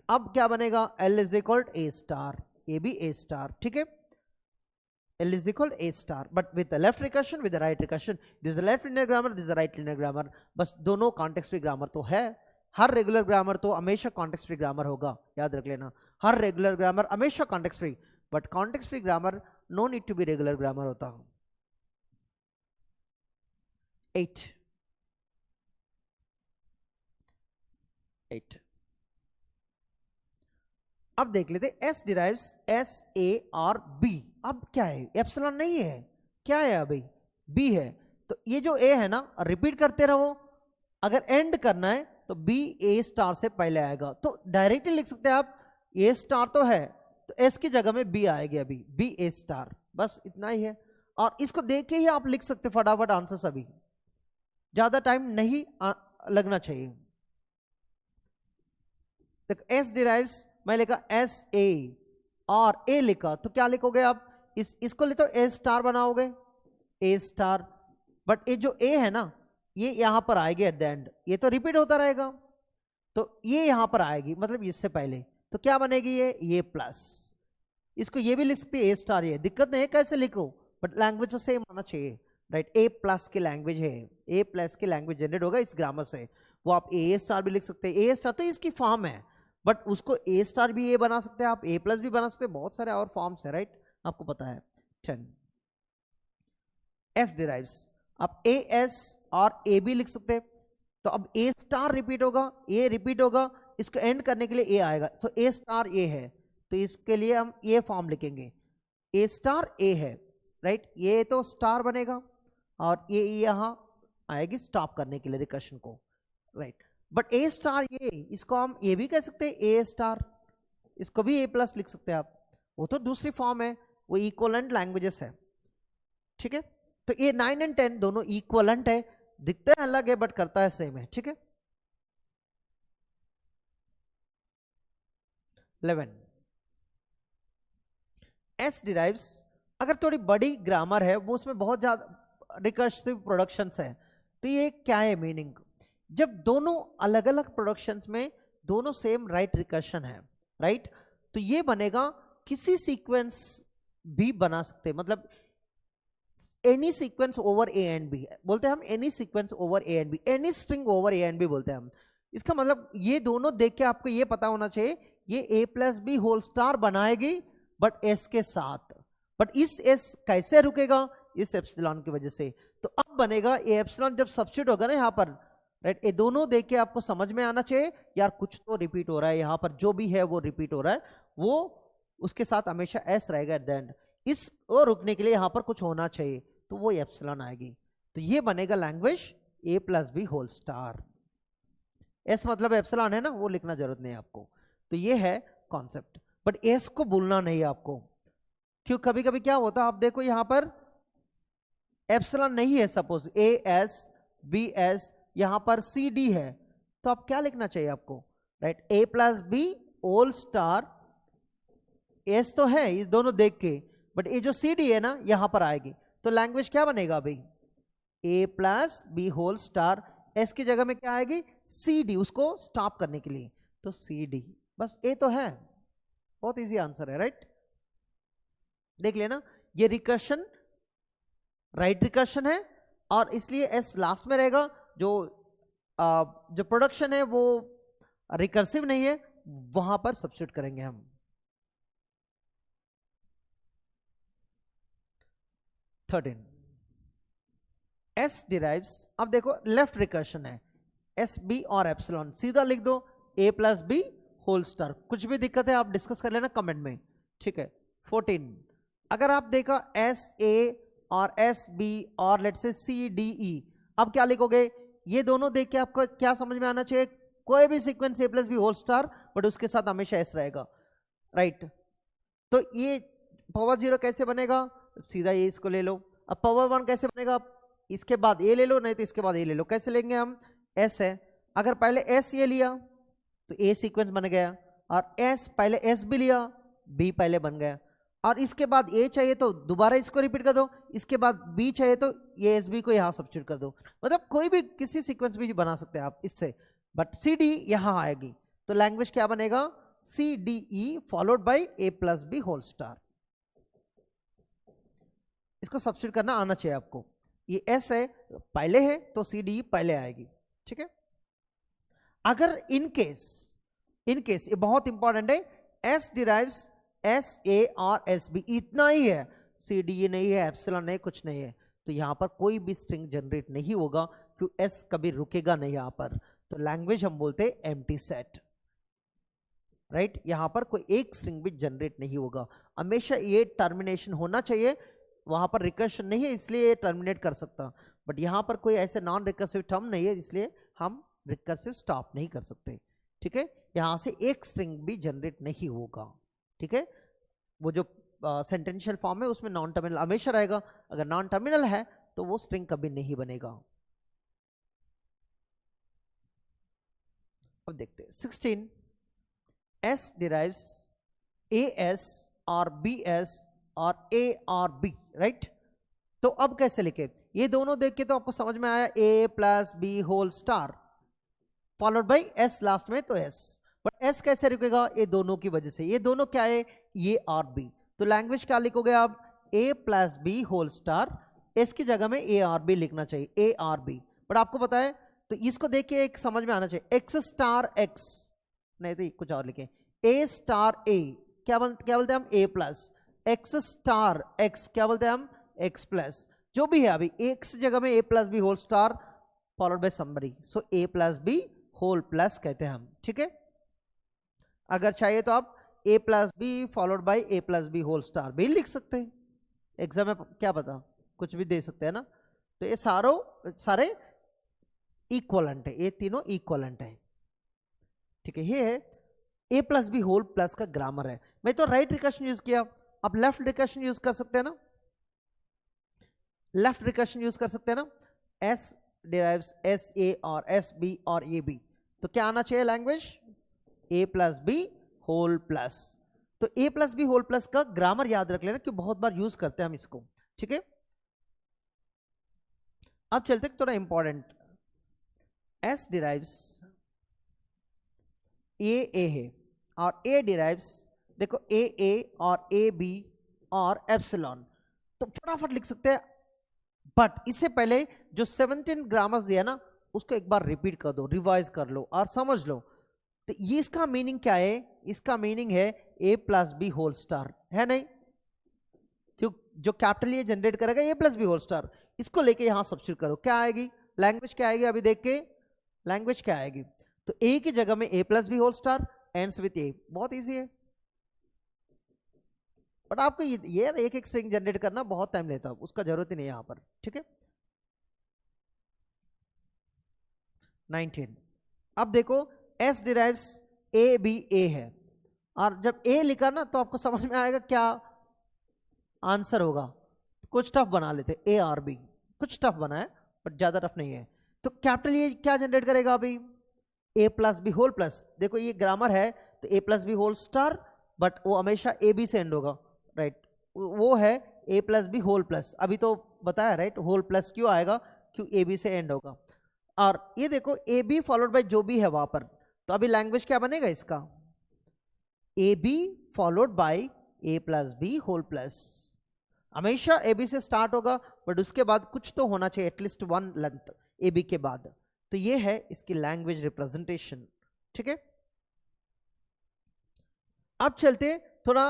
A: अब क्या बनेगा, L is equal A star, A भी ए स्टार, ठीक है, L is equal A star, but with the left recursion with the right recursion, this is left linear grammar, this is right linear grammar, बस दोनों context free grammar तो है। हर regular grammar तो हमेशा context free grammar होगा, याद रख लेना, हर रेगुलर ग्रामर हमेशा context free, but context free grammar no need to be regular grammar होता। 8 अब देख लेते, एस डिराइव्स एस ए और बी। अब क्या है, एप्सिलॉन नहीं है, क्या है अभी, बी है। तो ये जो ए है ना, रिपीट करते रहो, अगर एंड करना है तो बी ए स्टार से पहले आएगा, तो डायरेक्टली लिख सकते हैं आप, ए स्टार तो है तो एस की जगह में बी आएगी, अभी बी ए स्टार, बस इतना ही है। और इसको देख के ही आप लिख सकते फटाफट आंसर, सभी ज्यादा टाइम नहीं लगना चाहिए। तो एस डिराइव्स, मैं लिखा एस ए और ए लिखा, तो क्या लिखोगे आप, इसको लिखो ए स्टार बनाओगे, ए स्टार, बट ये जो ए है ना, ये यहां पर आएगी एट द एंड, ये तो रिपीट होता रहेगा, तो ये यहां पर आएगी, मतलब इससे पहले, तो क्या बनेगी ये प्लस, इसको ये भी लिख सकते ए स्टार, ये दिक्कत नहीं है कैसे लिखो, बट लैंग्वेज तो सेम होना चाहिए, राइट। ए प्लस की लैंग्वेज है, ए प्लस की लैंग्वेज जनरेट होगा इस ग्रामर से, वो आप ए स्टार भी लिख सकते हैं, ए स्टार तो इसकी फॉर्म है, बट उसको ए स्टार भी ए बना सकते हैं आप, ए प्लस भी बना सकते हैं, बहुत सारे और फॉर्म्स है, राइट, आपको पता है। 10 एस डिराइव्स, आप ए एस और ए भी लिख सकते हैं, तो अब ए स्टार रिपीट होगा, ए रिपीट होगा, इसको एंड करने के लिए ए आएगा, तो ए स्टार ए है, तो इसके लिए हम ये फॉर्म लिखेंगे, ए स्टार ए है, राइट, ये तो स्टार बनेगा, और ये यहां आएगी स्टॉप करने के लिए रिकर्शन को, राइट। बट ए स्टार ये, इसको हम ये भी कह सकते हैं ए स्टार, इसको भी ए प्लस लिख सकते हैं आप, वो तो दूसरी फॉर्म है, वो इक्वलेंट लैंग्वेजेस है, ठीक है। तो ये 9 और 10 दोनों इक्वलेंट है, दिखते हैं अलग है बट करता है सेम है, ठीक है। 11 एस डिराइव्स, अगर थोड़ी बड़ी ग्रामर है, वो उसमें बहुत ज्यादा रिकर्सिव प्रोडक्शंस है, तो ये क्या है मीनिंग, जब दोनों अलग अलग प्रोडक्शंस में दोनों सेम राइट रिकर्शन है, राइट, तो ये बनेगा किसी सीक्वेंस भी बना सकते हैं, मतलब any sequence over A and B बोलते हैं हम, any sequence over A and B, any string over A and B बोलते हैं हम। इसका मतलब ये दोनों देख के आपको ये पता होना चाहिए ये a plus B whole star बनाएगी बट s के साथ, बट इस s कैसे रुकेगा, इस एप्सिलॉन की वजह से। तो अब बनेगा ये एप्सिलॉन जब सब्स्टिट्यूट होगा ना यहाँ पर, राइट, ये दोनों देख के आपको समझ में आना चाहिए यार कुछ तो रिपीट हो रहा है यहाँ पर, जो भी है वो रिपीट हो रहा है, वो उसके साथ हमेशा s रहेगा एट द एंड, इसको रुकने के लिए यहाँ पर कुछ होना चाहिए, तो वो एप्सिलॉन आएगी। तो ये बनेगा language a plus B whole star. s मतलब एप्सिलॉन है ना, वो लिखना जरूरत नहीं है आपको। तो ये है कॉन्सेप्ट, बट s को भूलना नहीं आपको, क्यों कभी कभी क्या होता है, आप देखो यहां पर एप्सिलॉन नहीं है, suppose a s b s, यहां पर c d है, तो आप क्या लिखना चाहिए आपको, right, a plus B whole star, s तो है ये दोनों देख के, बट ये जो c d है ना यहां पर आएगी, तो लैंग्वेज क्या बनेगा अभी, a plus B whole star, s की जगह में क्या आएगी c d, उसको स्टॉप करने के लिए, तो c d, बस a तो है, बहुत इजी आंसर है, राइट। देख लेना ये रिकर्शन राइट रिकर्शन है, और इसलिए s लास्ट में रहेगा, जो प्रोडक्शन है वो रिकर्सिव नहीं है, वहां पर सब्स्टिट्यूट करेंगे हम। s डिराइव्स, अब देखो लेफ्ट रिकर्शन है, एस बी और एप्सिलॉन सीधा लिख दो a plus B whole star, कुछ भी दिक्कत है आप डिस्कस कर लेना कमेंट में, ठीक है। 14 अगर आप देखा एस ए और एस बी और लेट से सी डी ई, अब क्या लिखोगे, ये दोनों देख के आपको क्या समझ में आना चाहिए, कोई भी sequence a plus B whole star but उसके साथ हमेशा s रहेगा, राइट। तो ये पावर 0 कैसे बनेगा, सीधा ये इसको ले लो। अब पावर 1 कैसे बनेगा, इसके बाद a ले लो, नहीं तो इसके बाद a ले लो, कैसे लेंगे हम, s है, अगर पहले s ये लिया तो a सीक्वेंस बन गया, और s पहले s भी लिया, b पहले बन गया, और इसके बाद a चाहिए तो दोबारा इसको रिपीट कर दो, इसके बाद b चाहिए तो ये एस बी को यहां सब्स्टिट्यूट कर दो, मतलब कोई भी किसी सीक्वेंस भी बना सकते हैं आप इससे, बट सी डी यहां आएगी, तो लैंग्वेज क्या बनेगा, C D E followed by a plus B whole star. इसको सब्स्टिट्यूट करना आना चाहिए आपको, ये s है पहले है तो सी डी पहले आएगी, ठीक है। अगर इन केस ये बहुत इंपॉर्टेंट है, s डिराइव्स एस ए और एस बी, इतना ही है, सी डी ए नहीं है, एप्सिलॉन नहीं, कुछ नहीं है, तो यहां पर कोई भी स्ट्रिंग जनरेट नहीं होगा, क्यों s कभी रुकेगा नहीं यहां पर, तो लैंग्वेज हम बोलते हैं एम्प्टी सेट, राइट। यहां पर कोई एक स्ट्रिंग भी जनरेट नहीं होगा, हमेशा ये टर्मिनेशन होना चाहिए, वहां पर रिकर्शन नहीं है इसलिए ये टर्मिनेट कर सकता, बट यहां पर कोई ऐसे नॉन रिकर्सिव टर्म नहीं है, इसलिए हम रिकर्सिव स्टॉप नहीं कर सकते, ठीक है। यहां से एक स्ट्रिंग भी जनरेट नहीं होगा, ठीक है। वो जो सेंटेंशियल फॉर्म है उसमें नॉन टर्मिनल हमेशा रहेगा, अगर नॉन टर्मिनल है तो वो स्ट्रिंग कभी नहीं बनेगा। अब देखते हैं 16 s डिराइव्स ए एस और बी एस और ए और बी, राइट। तो अब कैसे लिखे, ये दोनों देख के तो आपको समझ में आया, a plus B whole star followed by s last में, तो s, बट s कैसे रुकेगा, ये दोनों की वजह से, ये दोनों क्या है, ये और b, तो लैंग्वेज क्या लिखोगे आप, a plus B whole star, s की जगह में a और b लिखना चाहिए, a और b, बट आपको पता है, तो इसको देख के एक समझ में आना चाहिए, x स्टार x, नहीं तो कुछ और लिखें, a स्टार a, क्या बोलते हैं हम, a plus, x star x क्या बोलते हैं हम, x प्लस, जो भी है अभी x जगह में a plus B whole star followed by somebody, so a plus B whole plus कहते हैं हम, ठीक है। अगर चाहिए तो आप a plus B followed by a plus B whole star भी लिख सकते हैं, एग्जाम में क्या पता कुछ भी दे सकते हैं ना, तो ये सारे इक्वलेंट है, ये तीनों इक्वलेंट है, ठीक है। ये है a plus B whole plus का ग्रामर है, मैं तो राइट रिकर्शन यूज किया, आप लेफ्ट रिकर्शन यूज कर सकते हैं ना, लेफ्ट रिकर्शन यूज कर सकते हैं ना, s डिराइव्स एस ए और एस बी और ए बी, तो क्या आना चाहिए language, a plus B whole plus, तो a plus B whole plus का ग्रामर याद रख लेना, क्योंकि बहुत बार यूज करते हैं हम इसको, ठीक है। अब चलते थोड़ा इंपॉर्टेंट, s डिराइव्स ए है और a डिराइव्स, देखो ए और ए बी और एप्सिलॉन, तो फटाफट लिख सकते हैं, बट इससे पहले जो 17 ग्रामर्स दिया ना उसको एक बार रिपीट कर दो, रिवाइज कर लो और समझ लो, तो ये इसका मीनिंग क्या है, इसका मीनिंग है A plus B whole star, है नहीं? क्यों? जो कैपिटल ए जनरेट करेगा ए प्लस बी होल स्टार, इसको लेके यहां सब्स्टिट्यूट करो, क्या आएगी? लैंग्वेज क्या आएगी? अभी देख के लैंग्वेज क्या आएगी? तो ए की जगह में A plus B whole star ends with A, बहुत इजी है। बट आपको ये एक एक स्ट्रिंग जनरेट करना बहुत टाइम लेता है, उसका जरूरत ही नहीं है यहां पर, ठीक है। 19, अब देखो S डिराइव्स ए बी ए है, और जब ए लिखा ना तो आपको समझ में आएगा क्या आंसर होगा। कुछ टफ बना लेते, ए आर बी, कुछ टफ बना है बट ज्यादा टफ नहीं है। तो कैपिटल ए क्या जनरेट करेगा अभी? A plus B whole plus, देखो ये ग्रामर है तो A plus B whole star, but वो हमेशा ए बी से एंड होगा, राइट? वो है A plus B whole plus, अभी तो बताया राइट, होल प्लस क्यों आएगा? क्यों ए बी से एंड होगा। और ये देखो ए बी फॉलोड बाय जो भी है वहां पर, तो अभी लैंग्वेज क्या बनेगा इसका? A B followed by A plus B whole plus, हमेशा ए बी से स्टार्ट होगा, बट उसके बाद कुछ तो होना चाहिए, at least one length A B के बाद। तो ये है इसकी लैंग्वेज रिप्रेजेंटेशन, ठीक है। अब चलते थोड़ा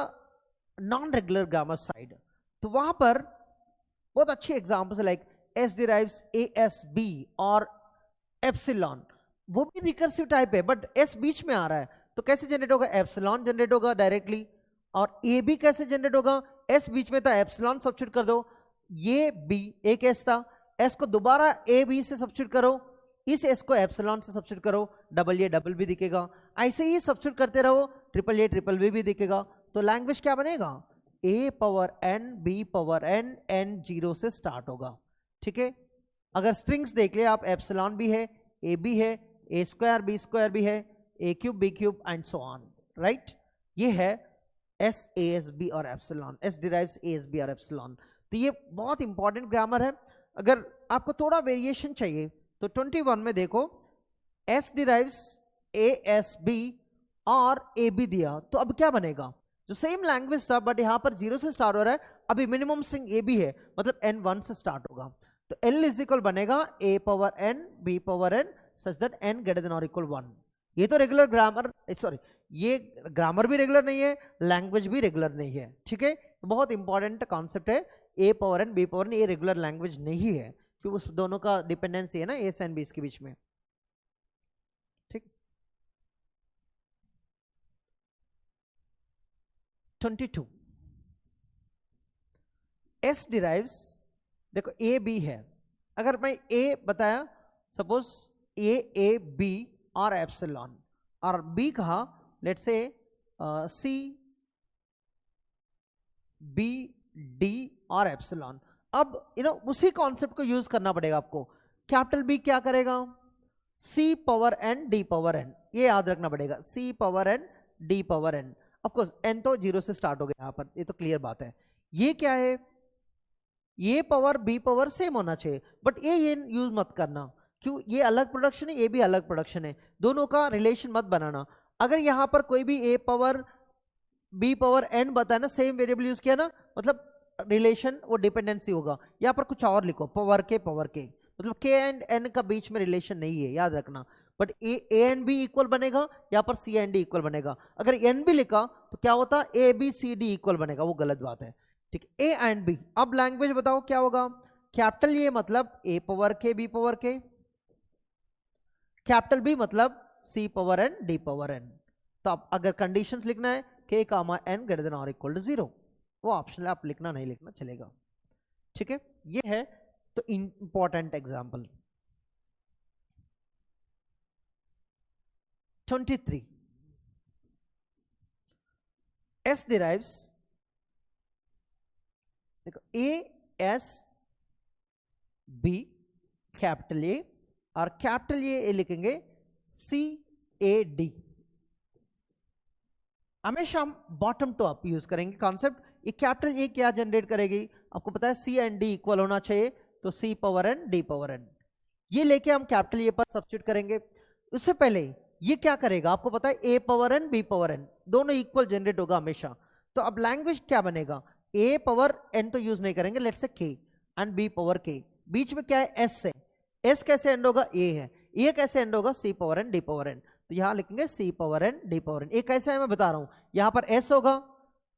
A: नॉन रेगुलर ग्रामर साइड, तो वहां पर बहुत अच्छे examples like S derives A S B और एप्सिलॉन, वो भी रिकर्सिव टाइप है बट एस बीच में आ रहा है, तो कैसे जनरेट होगा? एप्सिलॉन जनरेट होगा डायरेक्टली। और ए बी कैसे जनरेट होगा? एस बीच में था, एप्सिलॉन सब्स्टिट्यूट कर दो, ये बी एक एस था, एस को दोबारा ए बी से सब्स्टिट्यूट करो, इस एस को एप्सिलॉन से सब्स्टिट्यूट करो, डबल ए डबल बी दिखेगा, ऐसे ही सब्स्टिट्यूट करते रहो, ट्रिपल ए ट्रिपल बी भी दिखेगा। तो लैंग्वेज क्या बनेगा? ए power N B power N, N zero से स्टार्ट होगा, ठीक है। अगर स्ट्रिंग्स देख ले आप, एप्सिलॉन भी है, ए बी है, ए स्क्वायर बी स्क्वायर भी है, A cube B cube and so on, right? ये है एस ए एस बी और epsilon, S derives A S B और एप्सिलॉन। तो ये बहुत इंपॉर्टेंट ग्रामर है। अगर आपको थोड़ा वेरिएशन चाहिए तो 21 में देखो, S derives A S B और ए बी दिया, तो अब क्या बनेगा? जो सेम लैंग्वेज था बट यहां पर जीरो से स्टार्ट हो रहा है, अभी मिनिमम स्ट्रिंग ए बी है, मतलब एन 1 से स्टार्ट होगा, तो एल इज इक्वल बनेगा ए power N B power N such that N greater than और इक्वल 1। ये तो रेगुलर ग्रामर, सॉरी ये ग्रामर भी रेगुलर नहीं है, लैंग्वेज भी रेगुलर नहीं है, ठीक है। बहुत इंपॉर्टेंट कॉन्सेप्ट है, ए power N B power N ये रेगुलर लैंग्वेज नहीं है, क्योंकि उस दोनों का डिपेंडेंसी है ना एस एंड बी के बीच में, ठीक। 22, एस डिराइव्स, देखो ए बी है, अगर मैं ए बताया, सपोज ए बी और एप्सिलॉन, और बी कहा लेट से सी बी डी और एप्सिलॉन। अब उसी कॉन्सेप्ट को यूज करना पड़ेगा आपको। कैपिटल बी क्या करेगा? C power N D power N, ये याद रखना पड़ेगा, C power N D power N. Of course N तो जीरो से स्टार्ट हो गया यहां पर, ये तो क्लियर बात है। ये क्या है? ये पावर बी पावर सेम होना चाहिए, बट ये यूज मत करना, क्यों? ये अलग प्रोडक्शन है, ये भी अलग प्रोडक्शन है, दोनों का रिलेशन मत बनाना। अगर यहां पर कोई भी ए पावर बी पावर एन बताया ना, सेम वेरिएबल यूज किया ना, मतलब रिलेशन वो डिपेंडेंसी होगा। यहां पर कुछ और लिखो, पावर के, मतलब के एंड एन का बीच में रिलेशन नहीं है, याद रखना। But A and B equal बनेगा, यहां पर सी एंड डी इक्वल बनेगा। अगर एन भी लिखा तो क्या होता? A B C D equal बनेगा, वो गलत बात है, ठीक। ए एंड बी, अब लैंग्वेज बताओ क्या होगा? कैपिटल ए मतलब A power K B power K, capital B मतलब C power N D power N. तो अब अगर कंडीशंस लिखना है K comma N greater than और इक्वल टू 0, वो ऑप्शनल, आप लिखना नहीं लिखना चलेगा, ठीक है। ये है तो इंपॉर्टेंट एग्जांपल। 23, एस डिराइव्स, देखो A S B capital A, और कैपिटल ए लिखेंगे सी ए डी। हमेशा हम बॉटम टू अप यूज करेंगे कॉन्सेप्ट। ये कैपिटल ए क्या जनरेट करेगी? आपको पता है सी एंड डी इक्वल होना चाहिए, तो C power N D power N, ये लेके हम कैपिटल ए पर सब्स्टिट्यूट करेंगे। उससे पहले ये क्या करेगा? आपको पता है ए power N B power n दोनों इक्वल जनरेट होगा हमेशा। तो अब लैंग्वेज क्या बनेगा? ए पावर एन तो यूज नहीं करेंगे, लेट्स से के एंड बी पावर के, बीच में क्या है? एस है, एस कैसे एंड होगा? ए है, ए कैसे एंड होगा? C power N D power N. तो तो यहां लिखेंगे c power N D power N. ये कैसे है मैं बता रहा हूं, यहां पर एस होगा,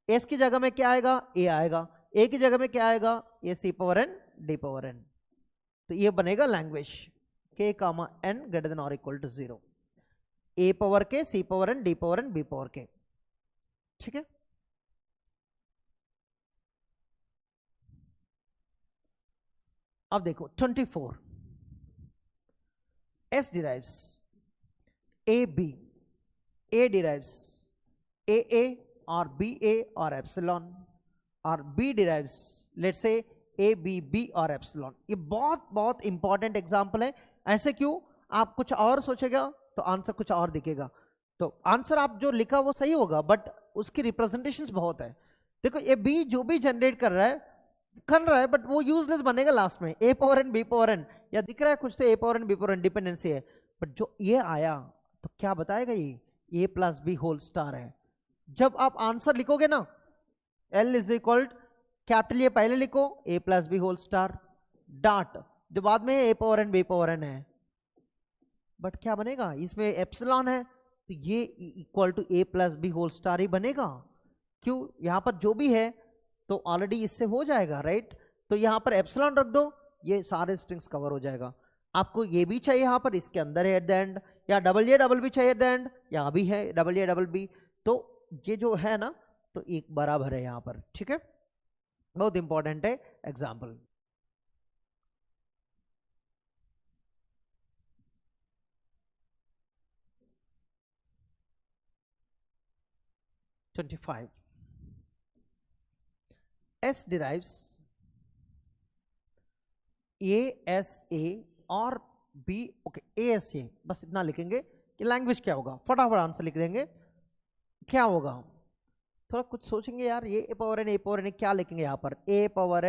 A: एस की जगह में क्या आएगा, ए आएगा, ए की जगह में क्या आएगा, ये c power N D power N. तो ये बनेगा language k comma N greater than और equal to 0, a power k, c power N, D power N, B power k. ठीक है, अब देखो 24, S derives AB, A derives AA or BA or epsilon, और B derives let's say ABB और epsilon। ये बहुत बहुत इंपॉर्टेंट एग्जाम्पल है। ऐसे क्यों, आप कुछ और सोचेगा तो आंसर कुछ और दिखेगा। तो आंसर आप जो लिखा वो सही होगा, बट उसकी रिप्रेजेंटेशंस बहुत है। देखो ये B जो भी जनरेट कर रहा है बट वो यूजलेस बनेगा लास्ट में, a power N B power n, या दिख रहा है कुछ तो a power N B power n dependency है, बट जो ये आया तो क्या बताएगा, ये a plus B whole star है। जब आप आंसर लिखोगे ना, L is equal capital A पहले लिखो, a plus B whole star, dot जो बाद में a power N B power n है, बट क्या बनेगा, इसमें एप्सिलॉन है तो ये equal to a plus B whole star ही बनेगा। क्यों, यहां पर जो भी है तो ऑलरेडी इससे हो जाएगा, राइट। तो यहां पर एप्सिलॉन रख दो, ये सारे स्ट्रिंग्स कवर हो जाएगा। आपको ये भी चाहिए यहां पर, इसके अंदर है एट द एंड, या डबल ए डबल बी चाहिए एट द एंड, यहां भी है डबल ए डबल बी, तो ये जो है ना तो एक बराबर है यहां पर। ठीक है, बहुत इंपॉर्टेंट है एग्जाम्पल। S derives ASA और B, ओके ASA, बस इतना लिखेंगे कि लैंग्वेज क्या होगा, फटाफट आंसर लिख देंगे। क्या होगा, थोड़ा कुछ सोचेंगे यार, ये ए पावर एन क्या लिखेंगे यहाँ पर, ए पावर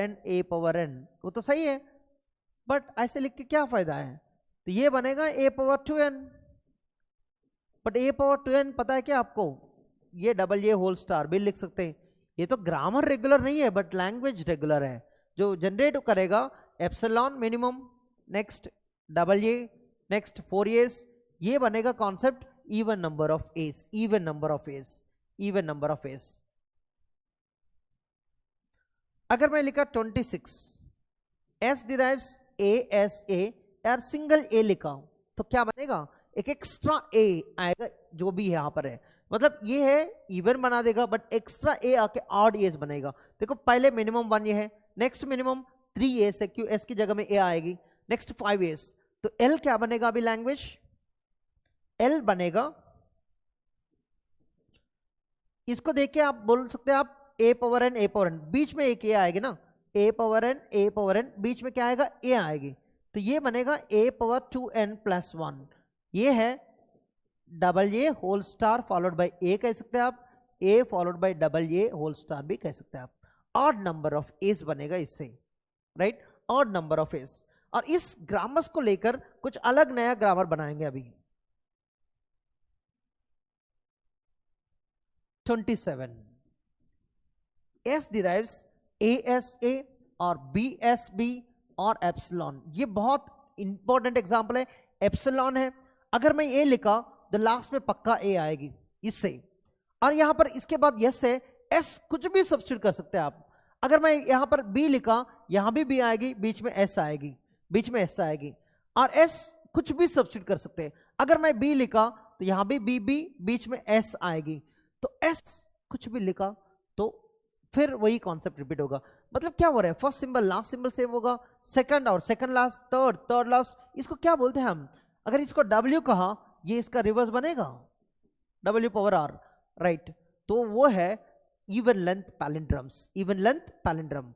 A: एन, वो तो सही है बट ऐसे लिख के क्या फायदा है, तो ये बनेगा ए power 2n। But a power 2n पता है क्या आपको, ये डबल ए होल स्टार भी लिख सकते हैं। ये तो ग्रामर रेगुलर नहीं है बट लैंग्वेज रेगुलर है। जो जनरेट करेगा epsilon minimum, next double A, next 4 S, ये बनेगा concept even number of S, even number of S, even number of S. अगर मैं लिखा 26, S derives A S A, यार सिंगल ए लिखा तो क्या बनेगा, एक एक्स्ट्रा ए आएगा जो भी यहां पर है, मतलब ये है इवन बना देगा बट एक्स्ट्रा ए आके ऑड एस बनेगा। देखो पहले मिनिमम 1 ये है, नेक्स्ट मिनिमम 3 एस है, क्यों एस की जगह में ए आएगी, नेक्स्ट 5 एस, तो एल क्या बनेगा अभी लैंग्वेज, एल बनेगा, इसको देख के आप बोल सकते हैं आप ए पावर एन, बीच में एक ए आएगी ना, ए पावर एन, बीच में क्या आएगा, ए आएगी, तो ये बनेगा ए पावर 2n+1। ये है double a whole star followed by a कह सकते हैं आप, ए followed by double a whole star भी कह सकते हैं आप। ऑड नंबर ऑफ एस बनेगा इससे, right, odd number of S. और इस ग्रामर्स को लेकर कुछ अलग नया ग्रामर बनाएंगे अभी। 27, एस डिराइव्स ASA और BSB और एप्सिलॉन। ये बहुत इंपॉर्टेंट एग्जांपल है, एप्सिलॉन है, अगर मैं ए लिखा तो लास्ट में पक्का ए आएगी इससे, और यहां पर इसके बाद यस है, एस कुछ भी सब्स्टिट्यूट कर सकते हैं आप। अगर मैं यहां पर बी लिखा, यहां भी बी आएगी, बीच में एस आएगी, बीच में एस आएगी, और एस कुछ भी सब्स्टिट्यूट कर सकते हैं। अगर मैं बी लिखा तो यहां भी बी, बीच में एस आएगी, तो एस कुछ भी लिखा तो फिर वही कॉन्सेप्ट रिपीट होगा। मतलब क्या हो रहा है, first symbol last symbol same होगा, सेकंड और सेकंड लास्ट, थर्ड लास्ट, इसको क्या बोलते हैं हम, अगर इसको W कहा, ये इसका रिवर्स बनेगा W पावर R, राइट, तो वो है even length palindromes, even length palindrome,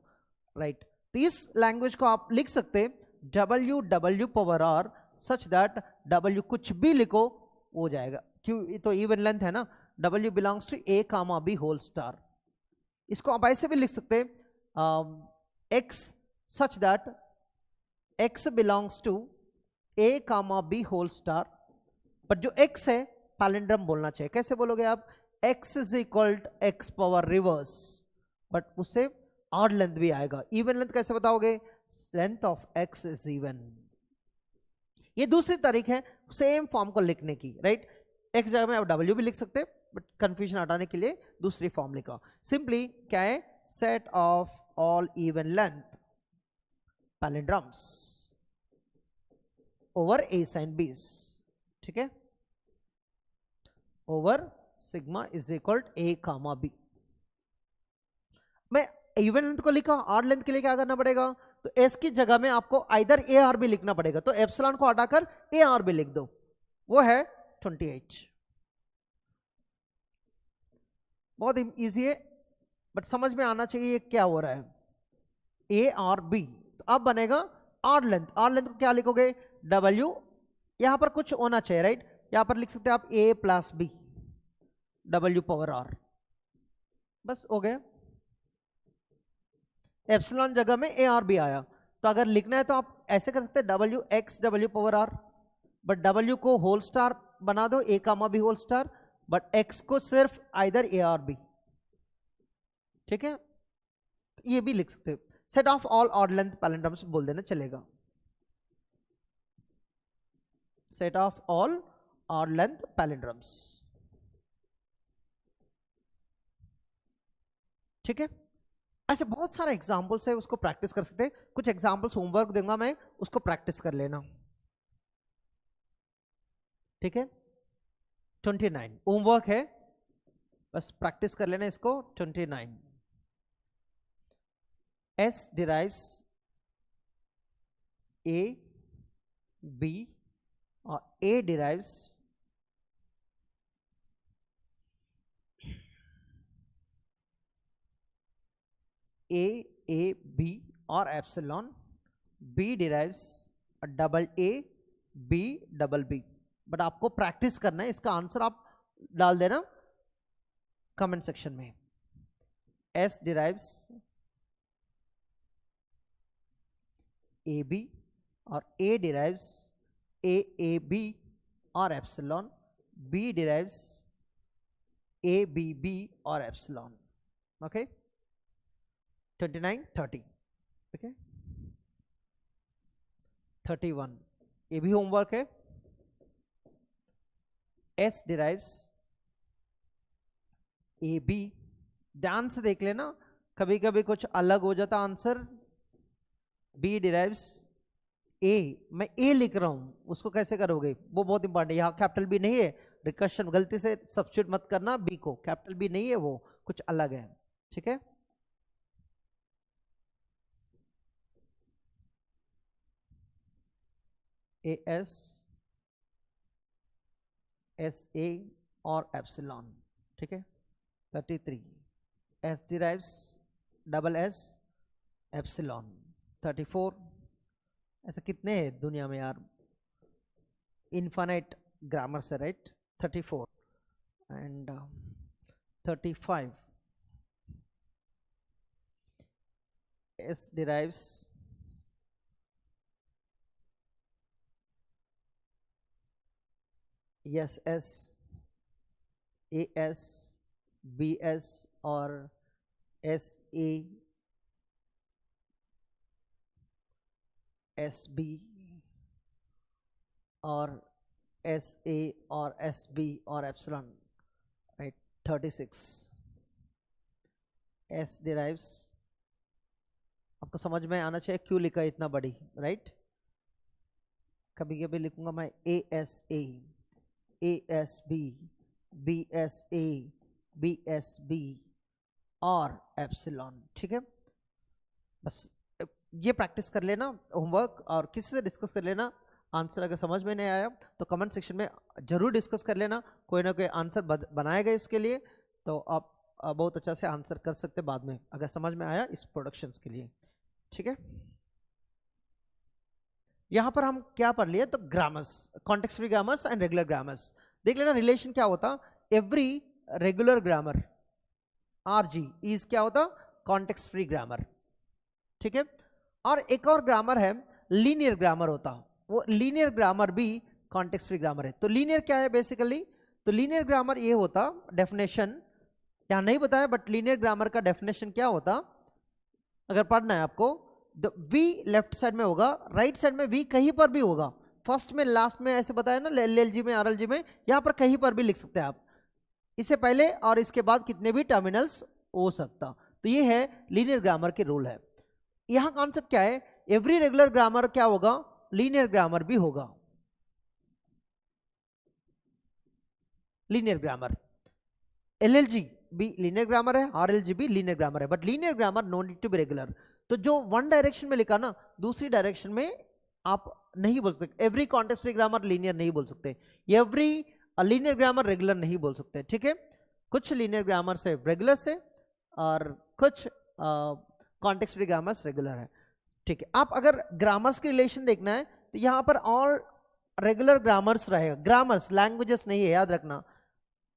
A: right. तो इस लैंग्वेज को आप लिख सकते W power R such that W कुछ भी लिखो हो जाएगा, क्यों, तो इवन लेंथ है ना, W belongs to A comma B whole star. इसको आप ऐसे भी लिख सकते X such that X belongs to A comma B whole star, but जो X है पैलिंड्रम बोलना चाहिए। कैसे बोलोगे आप, X is equal to X power reverse, but उससे ऑड लेंथ भी आएगा। इवन लेंथ कैसे बताओगे, length of X is even. ये दूसरी तरीक है सेम फॉर्म को लिखने की, राइट। x जगह में आप w भी लिख सकते हैं, बट कंफ्यूजन हटाने के लिए दूसरी फॉर्म लिखा। सिंपली क्या है, set of all even length palindromes over a sin b, ठीक है, over sigma is equal a comma b। मैं इवन लेंथ को लिखा, ऑड लेंथ के लिए क्या करना पड़ेगा, तो s की जगह में आपको आइदर ए आर भी लिखना पड़ेगा, तो एप्सिलॉन को हटाकर ए आर भी लिख दो, वो है 28। बहुत इजी है, बट समझ में आना चाहिए क्या हो रहा है, ए और बी। तो अब बनेगा ऑड लेंथ, ऑड लेंथ को क्या लिखोगे, W, यहां पर कुछ होना चाहिए, राइट, यहां पर लिख सकते हैं आप a plus B W power r, बस हो गया। एप्सिलॉन जगह में ए आर बी आया, तो अगर लिखना है तो आप ऐसे कर सकते हैं W x W power r, but W को होल स्टार बना दो, a comma b whole star, but x को सिर्फ आइदर a और b, ठीक है, ये भी लिख सकते हैं। Set of all odd length palindromes बोल देना चलेगा, set of all odd length palindromes, ठीक है। ऐसे बहुत सारे एग्जाम्पल्स है, उसको प्रैक्टिस कर सकते हैं। कुछ एग्जाम्पल्स होमवर्क दूंगा मैं, उसको प्रैक्टिस कर लेना, ठीक है। 29 होमवर्क है, बस प्रैक्टिस कर लेना इसको। 29 S derives A B और A derives A B और epsilon, B derives double A B double B, but आपको प्रैक्टिस करना है, इसका आंसर आप डाल देना कमेंट सेक्शन में। S derives AB और A derives AAB और एप्सिलॉन, B derives ABB और एप्सिलॉन, ओके। 29 30, ओके। 31 ये भी होमवर्क है। S derives AB, ध्यान से देख लेना, कभी कभी कुछ अलग हो जाता आंसर। B derives A, मैं A लिख रहा हूं, उसको कैसे करोगे, वो बहुत इंपॉर्टेंट है। यहाँ कैपिटल B नहीं है, रिकर्शन गलती से सब्स्टिट्यूट मत करना, B को कैपिटल B नहीं है, वो कुछ अलग है, ठीक है। AS SA और एप्सिलॉन, ठीक है। 33 S derives double S epsilon. 34 ऐसे कितने हैं दुनिया में यार, इनफाइनाइट ग्रामर से, right. 34 and 35 S derives yes S AS BS और SA SB और SA और SB और एप्सिलॉन, राइट। 36 S derives, आपको समझ में आना चाहिए क्यों लिखा है इतना बड़ी, राइट। कभी कभी लिखूंगा मैं ASA ASB BSA BSB और एप्सिलॉन, ठीक है। बस ये प्रैक्टिस कर लेना होमवर्क, और किसी से डिस्कस कर लेना आंसर। अगर समझ में नहीं आया तो कमेंट सेक्शन में जरूर डिस्कस कर लेना, कोई ना कोई आंसर बनाएगा इसके लिए, तो आप बहुत अच्छा से आंसर कर सकते बाद में अगर समझ में आया इस प्रोडक्शंस के लिए, ठीक है। यहां पर हम क्या पढ़ लिए, तो grammars, context free grammars and regular grammars. देख लेना रिलेशन क्या होता, every regular grammar RG is क्या होता, कॉन्टेक्स्ट फ्री ग्रामर, ठीक है। और एक और ग्रामर है लीनियर ग्रामर होता, वो लीनियर ग्रामर भी कॉन्टेक्स्ट फ्री ग्रामर है। तो लीनियर क्या है बेसिकली, तो लीनियर ग्रामर ये होता, डेफिनेशन यहां नहीं बताया, बट लीनियर ग्रामर का डेफिनेशन क्या होता, अगर पढ़ना है आपको, वी लेफ्ट साइड में होगा, राइट साइड में वी कहीं पर भी होगा, फर्स्ट में लास्ट में ऐसे बताया ना, LLG में RLG में, यहां पर कहीं पर भी लिख सकते हैं आप, इससे पहले और इसके बाद कितने भी टर्मिनल्स हो सकता। तो ये है लीनियर ग्रामर के रूल है। यहां कॉन्सेप्ट क्या है, एवरी रेगुलर ग्रामर क्या होगा, लीनियर ग्रामर भी होगा। लीनियर ग्रामर, LLG भी लीनियर ग्रामर है, RLG भी लीनियर ग्रामर है, but linear grammar no need to be regular. तो जो वन डायरेक्शन में लिखा ना, दूसरी डायरेक्शन में आप नहीं बोल सकते। Every context free grammar linear नहीं बोल सकते, एवरी लीनियर ग्रामर रेगुलर नहीं बोल सकते, ठीक है। कुछ लीनियर ग्रामर से रेगुलर से और कुछ कॉन्टेक्स्ट फ्री ग्रामर्स रेगुलर है, ठीक है। आप अगर ग्रामर्स के रिलेशन देखना है तो यहां पर ऑल रेगुलर ग्रामर्स रहेगा, ग्रामर्स लैंग्वेजेस नहीं है, याद रखना।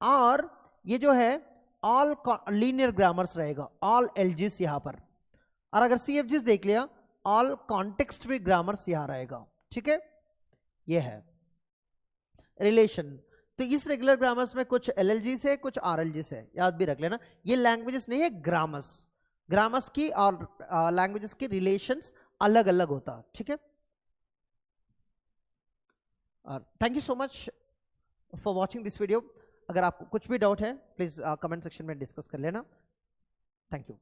A: और ये जो है ऑल लीनियर ग्रामर्स रहेगा, ऑल LGs यहां पर। और अगर CFGs देख लिया, ऑल कॉन्टेक्स्ट फ्री ग्रामर्स यहां रहेगा, ठीक है। ये है रिलेशन। तो इस रेगुलर ग्रामर्स में कुछ LLGs है, कुछ RLGs है, याद भी रख लेना। ये लैंग्वेजेस नहीं है, ग्रामर्स। ग्रामर्स की और लैंग्वेजेस की रिलेशंस अलग अलग होता, ठीक है। Thank you so much for watching this video. अगर आपको कुछ भी डाउट है प्लीज कमेंट सेक्शन में डिस्कस कर लेना। Thank you.